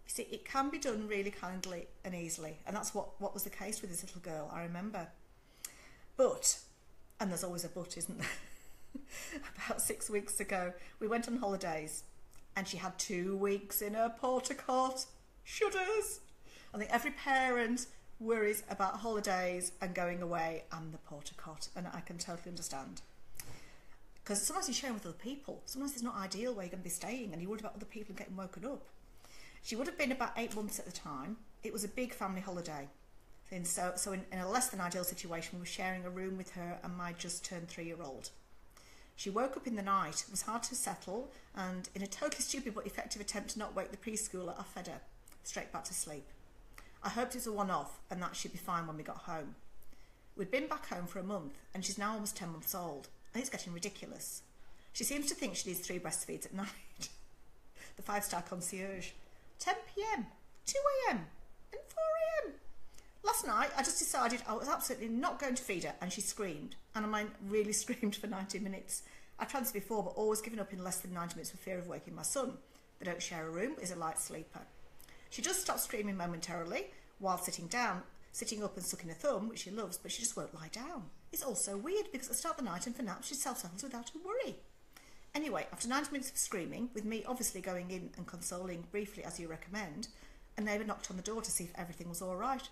You see, it can be done really kindly and easily, and that's what was the case with this little girl, I remember. But, and there's always a but, isn't there? About 6 weeks ago, we went on holidays, and she had 2 weeks in her porta cot. Shudders! I think every parent worries about holidays and going away and the porta cot, and I can totally understand. Because sometimes you're sharing with other people. Sometimes it's not ideal where you're going to be staying, and you're worried about other people getting woken up. She would have been about 8 months at the time. It was a big family holiday. And so in a less than ideal situation, we were sharing a room with her and my just turned 3-year-old. She woke up in the night, it was hard to settle, and in a totally stupid but effective attempt to not wake the preschooler, I fed her straight back to sleep. I hoped it was a one-off and that she'd be fine when we got home. We'd been back home for a month and she's now almost 10 months old, and it's getting ridiculous. She seems to think she needs 3 breastfeeds at night. The 5-star concierge. 10 p.m, 2 a.m, and 4 a.m. Last night, I just decided I was absolutely not going to feed her, and she screamed. And I mean, really screamed for 90 minutes. I've tried this before, but always given up in less than 90 minutes for fear of waking my son. They don't share a room, but is a light sleeper. She just stopped screaming momentarily while sitting down, sitting up and sucking her thumb, which she loves, but she just won't lie down. It's all so weird, because at the start of the night and for naps, she self-settles without a worry. Anyway, after 90 minutes of screaming, with me obviously going in and consoling briefly as you recommend, a neighbour knocked on the door to see if everything was all right.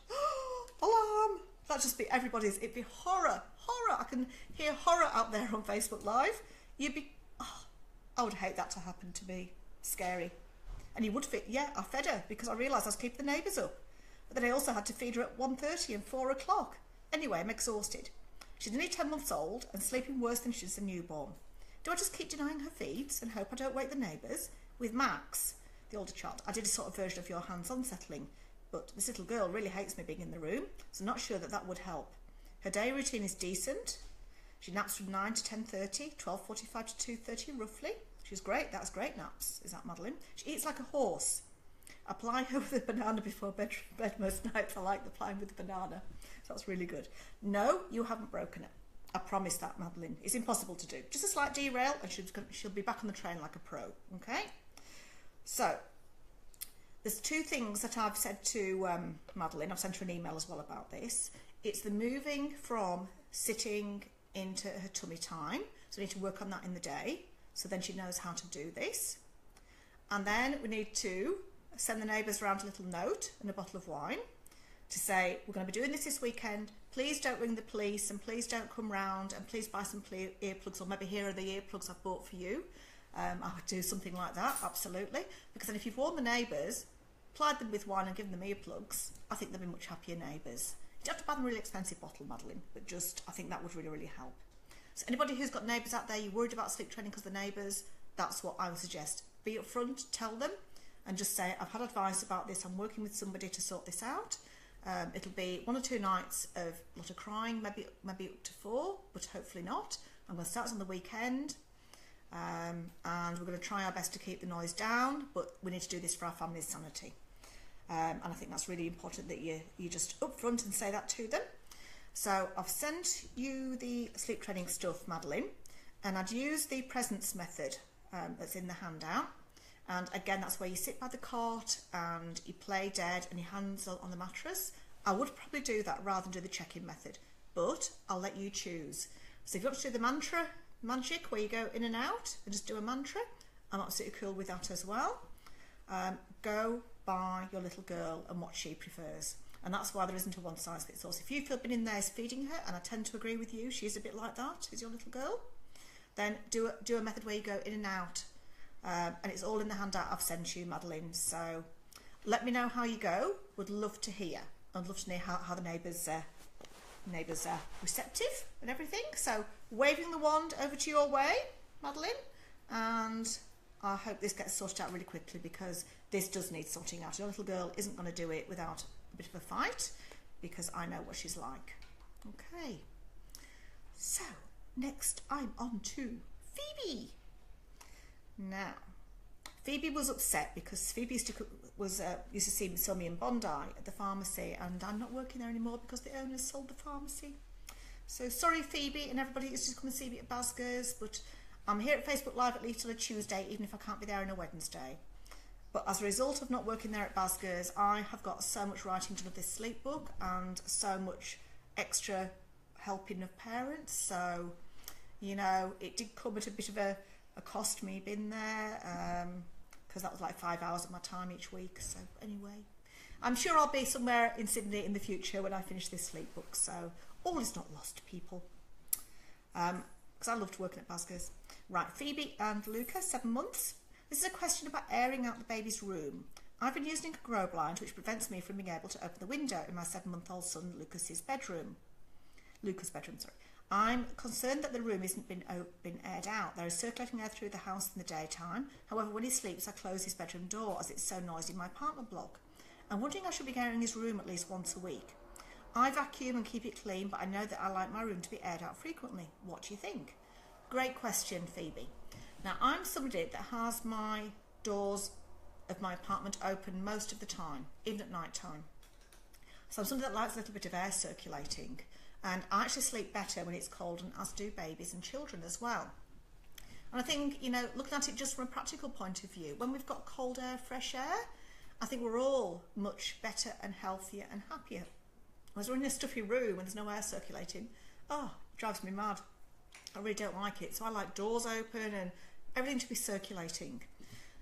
Alarm! That'd just be everybody's, it'd be horror. I can hear horror out there on Facebook Live. You'd be, oh, I would hate that to happen to me. Scary. And you would fit, yeah, I fed her because I realised I was keeping the neighbours up. But then I also had to feed her at 1:30 and 4 o'clock. Anyway, I'm exhausted. She's nearly 10 months old and sleeping worse than she's a newborn. Do I just keep denying her feeds and hope I don't wake the neighbours? With Max, the older child, I did a sort of version of your hands-on settling. but this little girl really hates me being in the room, so I'm not sure that that would help. Her day routine is decent. She naps from 9 to 10:30, 12:45 to 2:30 roughly. She's great. That's great naps. Is that Madeline? She eats like a horse. Apply her with a banana before bed most nights. I like the applying with the banana. So that's really good. No, you haven't broken it. I promise that, Madeline. It's impossible to do. Just a slight derail and she'll be back on the train like a pro. Okay? So, there's two things that I've said to Madeline. I've sent her an email as well about this. It's the moving from sitting into her tummy time. So we need to work on that in the day. So then she knows how to do this. And then we need to send the neighbours around a little note and a bottle of wine to say, we're going to be doing this weekend. Please don't ring the police and please don't come round and please buy some earplugs, or maybe here are the earplugs I've bought for you. I would do something like that, absolutely. Because then if you've warned the neighbours, plied them with wine and given them earplugs, I think they'll be much happier neighbours. You don't have to buy them a really expensive bottle, Madeline, but just, I think that would really, really help. So anybody who's got neighbours out there, you're worried about sleep training because of the neighbours, that's what I would suggest. Be upfront, tell them, and just say, I've had advice about this, I'm working with somebody to sort this out. It'll be 1 or 2 nights of a lot of crying, maybe up to 4, but hopefully not. I'm going to start on the weekend, and we're going to try our best to keep the noise down, but we need to do this for our family's sanity. And I think that's really important that you just upfront and say that to them. So I've sent you the sleep training stuff, Madeline, and I'd use the presence method that's in the handout. And again, that's where you sit by the cot and you play dead and your hands are on the mattress. I would probably do that rather than do the check-in method, but I'll let you choose. So if you want to do the mantra magic where you go in and out and just do a mantra, I'm absolutely cool with that as well. Go by your little girl and what she prefers. And that's why there isn't a one-size-fits-all. So if you feel been in there feeding her, and I tend to agree with you, she's a bit like that, is your little girl, then do a method where you go in and out. And it's all in the handout I've sent you, Madeline. So let me know how you go. Would love to hear. I'd love to know how the neighbours are receptive and everything. So waving the wand over to your way, Madeline, and I hope this gets sorted out really quickly because this does need sorting out. Your little girl isn't going to do it without a bit of a fight because I know what she's like. Okay. So next I'm on to Phoebe. Now, Phoebe was upset because Phoebe used to saw me in Bondi at the pharmacy, and I'm not working there anymore because the owners sold the pharmacy. So sorry, Phoebe, and everybody used to come and see me at Basgers, but I'm here at Facebook Live at least on a Tuesday, even if I can't be there on a Wednesday. But as a result of not working there at Basgers, I have got so much writing done of this sleep book and so much extra helping of parents. So, you know, it did come at a bit of a cost me being there because that was like 5 hours of my time each week. So anyway, I'm sure I'll be somewhere in Sydney in the future when I finish this sleep book. So all is not lost, people. Because I loved working at Basgers. Right, Phoebe and Luca, 7 months. This is a question about airing out the baby's room. I've been using a grow blind which prevents me from being able to open the window in my 7-month-old son Lucas's bedroom. I'm concerned that the room isn't been aired out. There is circulating air through the house in the daytime. However, when he sleeps, I close his bedroom door as it's so noisy in my apartment block. I'm wondering I should be airing his room at least once a week. I vacuum and keep it clean, but I know that I like my room to be aired out frequently. What do you think? Great question, Phoebe. Now, I'm somebody that has my doors of my apartment open most of the time, even at night time. So I'm somebody that likes a little bit of air circulating. And I actually sleep better when it's cold, and as do babies and children as well. And I think, you know, looking at it just from a practical point of view, when we've got cold air, fresh air, I think we're all much better and healthier and happier. Whereas we're in a stuffy room and there's no air circulating, it drives me mad. I really don't like it. So I like doors open and everything to be circulating.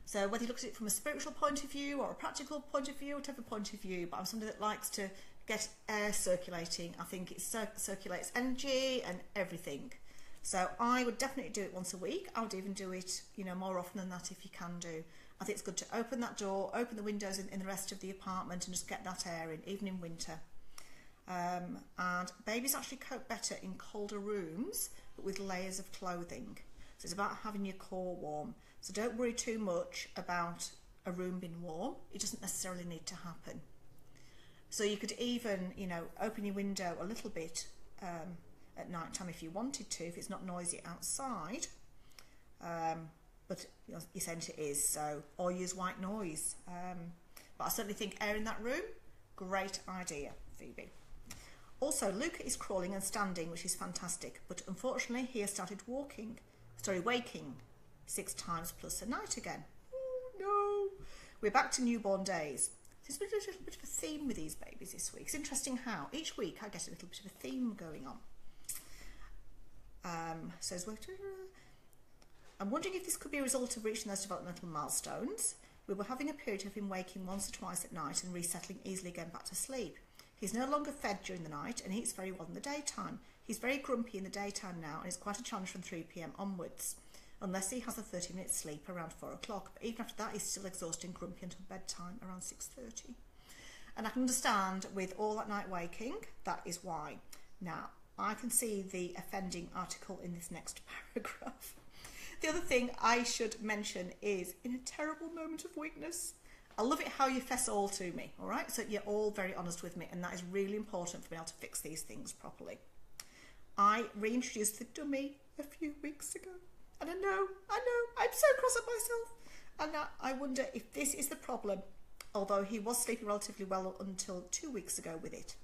So whether you look at it from a spiritual point of view or a practical point of view, whatever point of view, but I'm somebody that likes to get air circulating. I think it circulates energy and everything. So I would definitely do it once a week. I would even do it, you know, more often than that if you can do. I think it's good to open that door, open the windows in the rest of the apartment and just get that air in, even in winter. And babies actually cope better in colder rooms, but with layers of clothing. So it's about having your core warm. So don't worry too much about a room being warm. It doesn't necessarily need to happen. So you could even, you know, open your window a little bit at night time if you wanted to, if it's not noisy outside. But you're saying it is, so, or use white noise. But I certainly think airing that room, great idea, Phoebe. Also, Luca is crawling and standing, which is fantastic, but unfortunately he has started waking 6 times plus a night again. Oh no! We're back to newborn days. There's been a little bit of a theme with these babies this week. It's interesting how each week I get a little bit of a theme going on. Says, I'm wondering if this could be a result of reaching those developmental milestones. We were having a period of him waking once or twice at night and resettling easily again back to sleep. He's no longer fed during the night and eats very well in the daytime. He's very grumpy in the daytime now and it's quite a challenge from 3 p.m. onwards, unless he has a 30-minute sleep around 4 o'clock. But even after that, he's still exhausted and grumpy until bedtime around 6:30. And I can understand with all that night waking, that is why. Now, I can see the offending article in this next paragraph. The other thing I should mention is, in a terrible moment of weakness, I love it how you fess all to me, all right? So you're all very honest with me, and that is really important for me able to fix these things properly. I reintroduced the dummy a few weeks ago, and I know, I'm so cross at myself. And I wonder if this is the problem, although he was sleeping relatively well until 2 weeks ago with it.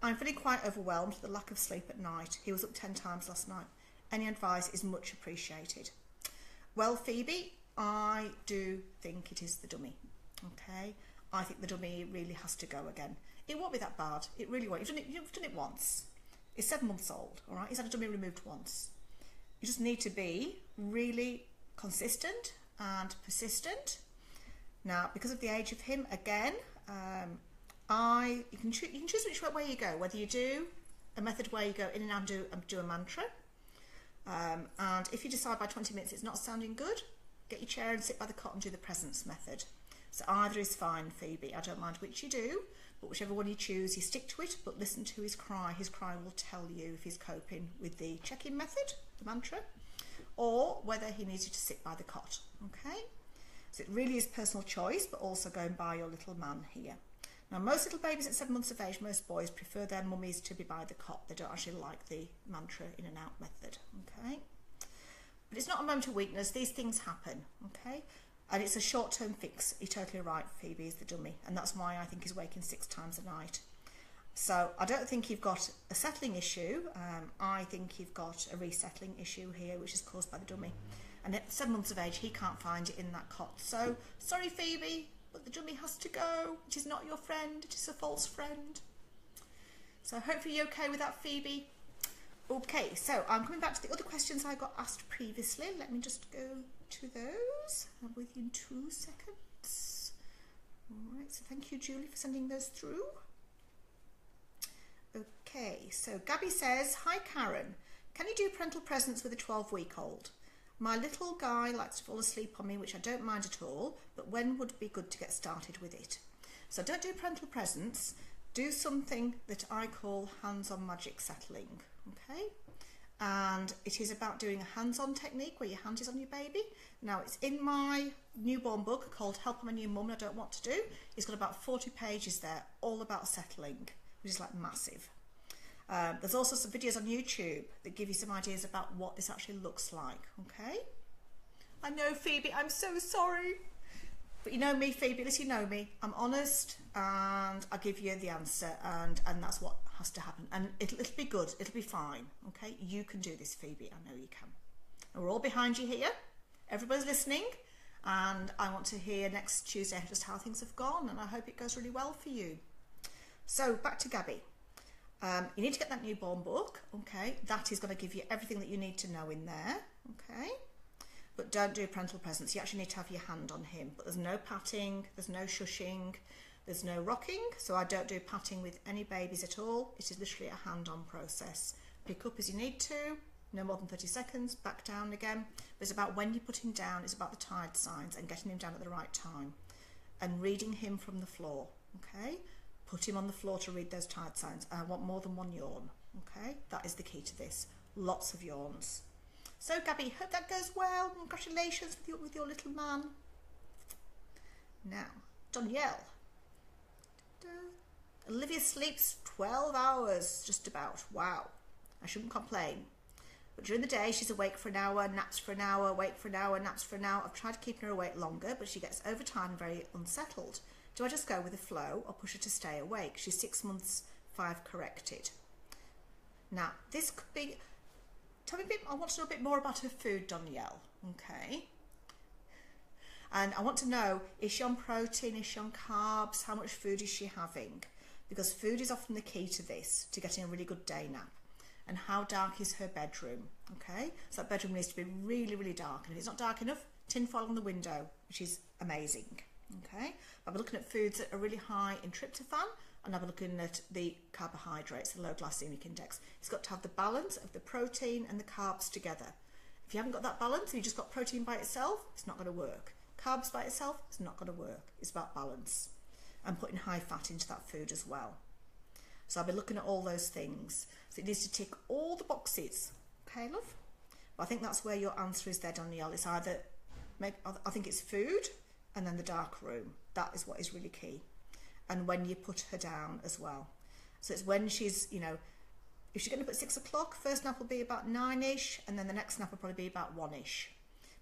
I'm feeling quite overwhelmed with the lack of sleep at night. He was up 10 times last night. Any advice is much appreciated. Well, Phoebe, I do think it is the dummy, okay? I think the dummy really has to go again. It won't be that bad. It really won't. You've done it once. He's 7 months old, all right? He's had a dummy removed once. You just need to be really consistent and persistent. Now, because of the age of him, again, you can choose which way you go, whether you do a method where you go in and out and do a mantra. And if you decide by 20 minutes it's not sounding good, get your chair and sit by the cot and do the presence method. So either is fine, Phoebe. I don't mind which you do, but whichever one you choose, you stick to it, but listen to his cry. His cry will tell you if he's coping with the check-in method, the mantra, or whether he needs you to sit by the cot, okay? So it really is personal choice, but also going by your little man here. Now, most little babies at 7 months of age, most boys prefer their mummies to be by the cot. They don't actually like the mantra in and out method, okay? But it's not a moment of weakness. These things happen, okay? And it's a short-term fix. You're totally right, Phoebe is the dummy. And that's why I think he's waking 6 times a night. So I don't think you've got a settling issue. I think you've got a resettling issue here, which is caused by the dummy. And at 7 months of age, he can't find it in that cot. So, sorry, Phoebe, but the dummy has to go. It is not your friend. It is a false friend. So hopefully you're okay with that, Phoebe. Okay, so I'm coming back to the other questions I got asked previously. Let me just go to those within 2 seconds. All right, so thank you, Julie, for sending those through. Okay, so Gabby says, hi, Karen. Can you do parental presence with a 12-week-old? My little guy likes to fall asleep on me, which I don't mind at all, but when would be good to get started with it? So don't do parental presence. Do something that I call hands-on magic settling, okay? And it is about doing a hands-on technique where your hand is on your baby. Now, it's in my newborn book called Help I'm a New Mum and I Don't Want to Do. It's got about 40 pages there, all about settling, which is like massive. There's also some videos on YouTube that give you some ideas about what this actually looks like, okay? I know, Phoebe, I'm so sorry. But you know me, Phoebe, at least you know me. I'm honest and I give you the answer and that's what has to happen. And it'll be good, it'll be fine, okay? You can do this, Phoebe, I know you can. And we're all behind you here. Everybody's listening. And I want to hear next Tuesday just how things have gone and I hope it goes really well for you. So back to Gabby. You need to get that newborn book, okay? That is going to give you everything that you need to know in there, okay? But don't do parental presence. You actually need to have your hand on him. But there's no patting, there's no shushing, there's no rocking. So I don't do patting with any babies at all. It is literally a hand-on process. Pick up as you need to, no more than 30 seconds, back down again. But it's about when you put him down, it's about the tide signs and getting him down at the right time. And reading him from the floor, okay? Put him on the floor to read those tide signs. I want more than one yawn, okay? That is the key to this. Lots of yawns. So, Gabby, hope that goes well. Congratulations with your little man. Now, Danielle. Olivia sleeps 12 hours, just about. Wow, I shouldn't complain. But during the day, she's awake for an hour, naps for an hour, awake for an hour, naps for an hour. I've tried to keep her awake longer, but she gets over time very unsettled. Do I just go with the flow or push her to stay awake? She's 6 months, 5 corrected. Now, this could be... Tell me a bit, I want to know a bit more about her food, Danielle. Okay. And I want to know, is she on protein, is she on carbs, how much food is she having? Because food is often the key to this, to getting a really good day nap. And how dark is her bedroom? Okay, so that bedroom needs to be really, really dark. And if it's not dark enough, tinfoil on the window, which is amazing. Okay, I'll be looking at foods that are really high in tryptophan, and I'll be looking at the carbohydrates, the low glycemic index. It's got to have the balance of the protein and the carbs together. If you haven't got that balance and you just got protein by itself, it's not going to work. Carbs by itself, it's not going to work. It's about balance and putting high fat into that food as well. So I'll be looking at all those things. So it needs to tick all the boxes. Okay, love? But I think that's where your answer is there, Danielle. It's either, I think it's food and then the dark room. That is what is really key. And when you put her down as well. So it's when she's, you know, if she's getting up at 6 o'clock, first nap will be about 9ish, and then the next nap will probably be about 1ish.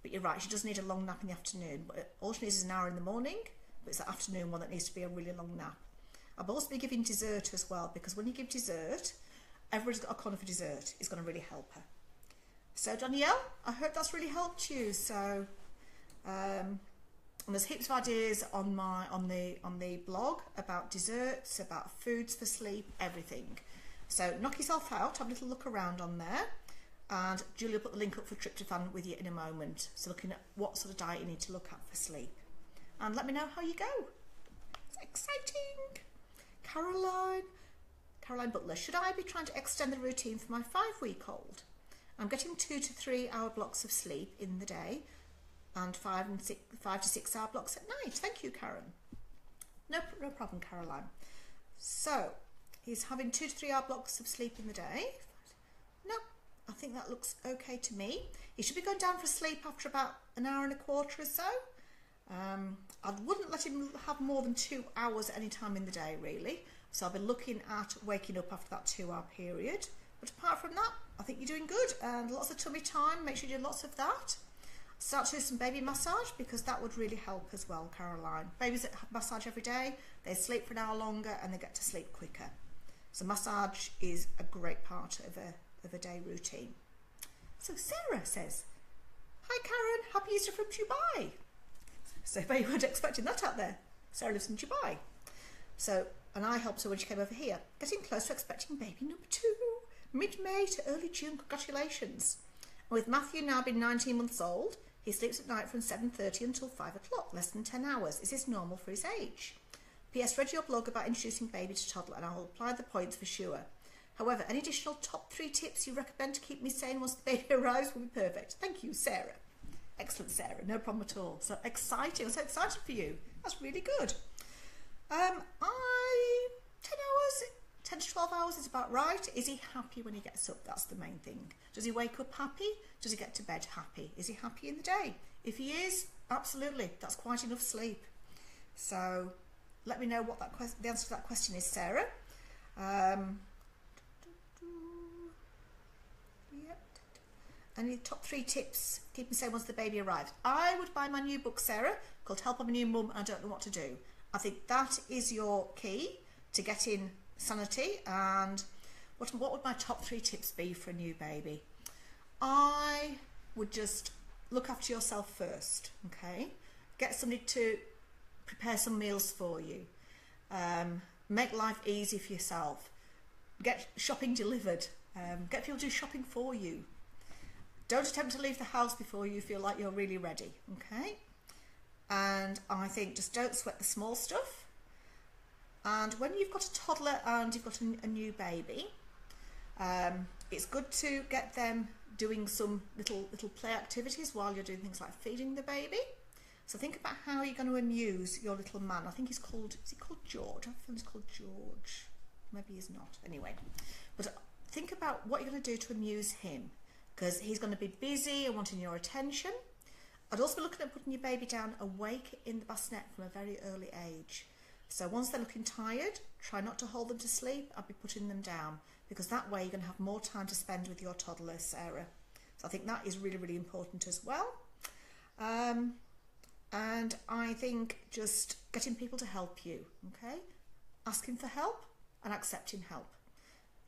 But you're right, she does need a long nap in the afternoon. But all she needs is an hour in the morning, but it's the afternoon one that needs to be a really long nap. I'll also be giving dessert as well, because when you give dessert, everybody's got a corner for dessert. It's going to really help her. So Danielle, I hope that's really helped you. So, and there's heaps of ideas on the blog about desserts, about foods for sleep, everything. So knock yourself out, have a little look around on there. And Julia will put the link up for tryptophan with you in a moment. So looking at what sort of diet you need to look at for sleep. And let me know how you go. It's exciting. Caroline Butler, should I be trying to extend the routine for my 5-week-old? I'm getting 2 to 3 hour blocks of sleep in the day and 5 to 6 hour blocks at night. Thank you, Karen. No problem, Caroline. So he's having 2 to 3 hour blocks of sleep in the day. No, I think that looks okay to me. He should be going down for sleep after about an hour and a quarter or so. I wouldn't let him have more than 2 hours at any time in the day, really. So I'll be looking at waking up after that 2 hour period. But apart from that, I think you're doing good. And lots of tummy time, make sure you do lots of that. Start to do some baby massage, because that would really help as well, Caroline. Babies that have massage every day, they sleep for an hour longer and they get to sleep quicker. So massage is a great part of a day routine. So Sarah says, hi Karen, happy Easter from Dubai. So you weren't expecting that out there. Sarah lives in Dubai. So, and I helped her when she came over here. Getting close to expecting baby number 2. Mid-May to early June, congratulations. And with Matthew now being 19 months old, he sleeps at night from 7:30 until 5 o'clock, less than 10 hours. Is this normal for his age? P.S. Read your blog about introducing Baby to Toddler and I will apply the points for sure. However, any additional top 3 tips you recommend to keep me sane once the baby arrives will be perfect. Thank you, Sarah. Excellent, Sarah. No problem at all. So exciting. I'm so excited for you. That's really good. 10 hours, 10 to 12 hours is about right. Is he happy when he gets up? That's the main thing. Does he wake up happy? Does he get to bed happy? Is he happy in the day? If he is, absolutely. That's quite enough sleep. So let me know what the answer to that question is, Sarah. Any top 3 tips keep me sane once the baby arrives? I would buy my new book, Sarah, called Help I'm a New Mum and I Don't Know What to Do. I think that is your key to getting sanity. And what would my top 3 tips be for a new baby? I would just look after yourself first, okay? Get somebody to prepare some meals for you. Make life easy for yourself. Get shopping delivered. Get people to do shopping for you. Don't attempt to leave the house before you feel like you're really ready, okay? And I think just don't sweat the small stuff. And when you've got a toddler and you've got a new baby, it's good to get them doing some little play activities while you're doing things like feeding the baby. So think about how you're going to amuse your little man. I think is he called George? I feel he's called George. Maybe he's not. Anyway, but think about what you're going to do to amuse him, because he's going to be busy and wanting your attention. I'd also be looking at putting your baby down awake in the bassinet from a very early age. So once they're looking tired, try not to hold them to sleep. I'll be putting them down, because that way you're going to have more time to spend with your toddler, Sarah. So I think that is really, really important as well. And I think just getting people to help you, okay? Asking for help and accepting help.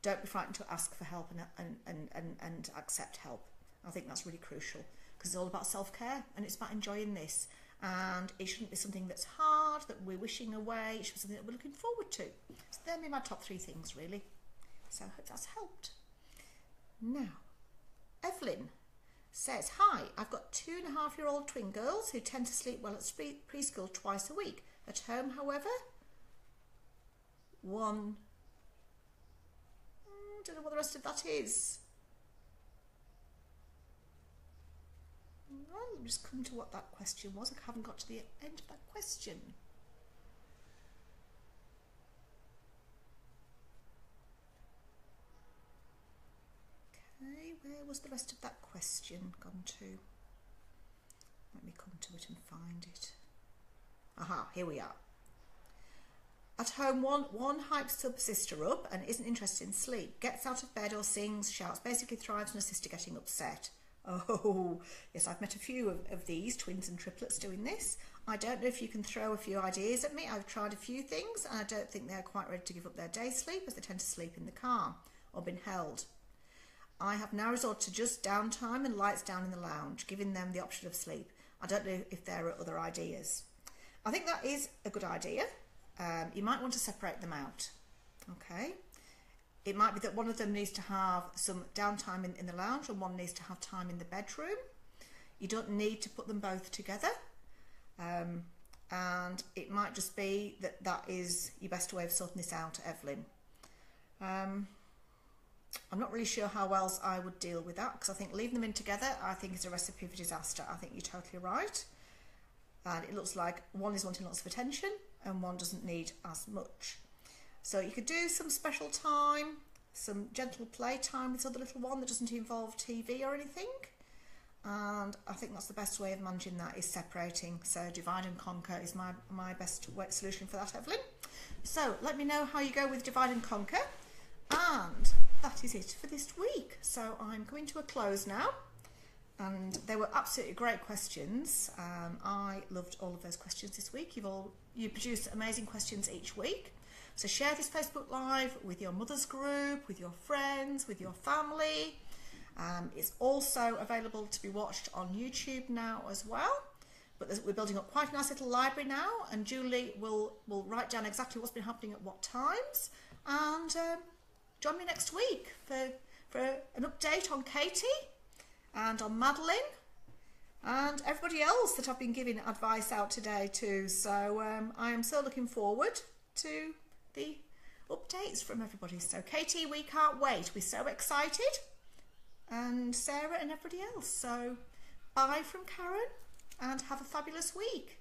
Don't be frightened to ask for help and accept help. I think that's really crucial, because it's all about self-care and it's about enjoying this. And it shouldn't be something that's hard, that we're wishing away. It should be something that we're looking forward to. So they're my top 3 things, really. So I hope that's helped. Now, Evelyn says, hi, I've got 2.5-year-old twin girls who tend to sleep well at preschool twice a week. At home, however, one... I don't know what the rest of that is. Well, I'll just come to what that question was. I haven't got to the end of that question. Okay, where was the rest of that question gone to? Let me come to it and find it. Aha, here we are. At home, one hypes her sister up and isn't interested in sleep. Gets out of bed or sings, shouts, basically thrives on her sister getting upset. Oh, yes, I've met a few of these, twins and triplets, doing this. I don't know if you can throw a few ideas at me. I've tried a few things and I don't think they're quite ready to give up their day sleep, as they tend to sleep in the car or been held. I have now resorted to just downtime and lights down in the lounge, giving them the option of sleep. I don't know if there are other ideas. I think that is a good idea. You might want to separate them out. Okay. It might be that one of them needs to have some downtime in the lounge and one needs to have time in the bedroom. You don't need to put them both together. And it might just be that is your best way of sorting this out, Evelyn. I'm not really sure how else I would deal with that, because I think leaving them in together, I think, is a recipe for disaster. I think you're totally right. And it looks like one is wanting lots of attention and one doesn't need as much. So you could do some special time, some gentle play time with this other little one that doesn't involve TV or anything. And I think that's the best way of managing that, is separating. So divide and conquer is my best solution for that, Evelyn. So let me know how you go with divide and conquer. And that is it for this week. So I'm coming to a close now. And they were absolutely great questions. I loved all of those questions this week. You produce amazing questions each week. So share this Facebook Live with your mother's group, with your friends, with your family. It's also available to be watched on YouTube now as well. But we're building up quite a nice little library now, and Julie will write down exactly what's been happening at what times. And join me next week for an update on Katie and on Madeline and everybody else that I've been giving advice out today to. So I am so looking forward to the updates from everybody. So Katie, we can't wait. We're so excited. And Sarah and everybody else. So bye from Karen and have a fabulous week.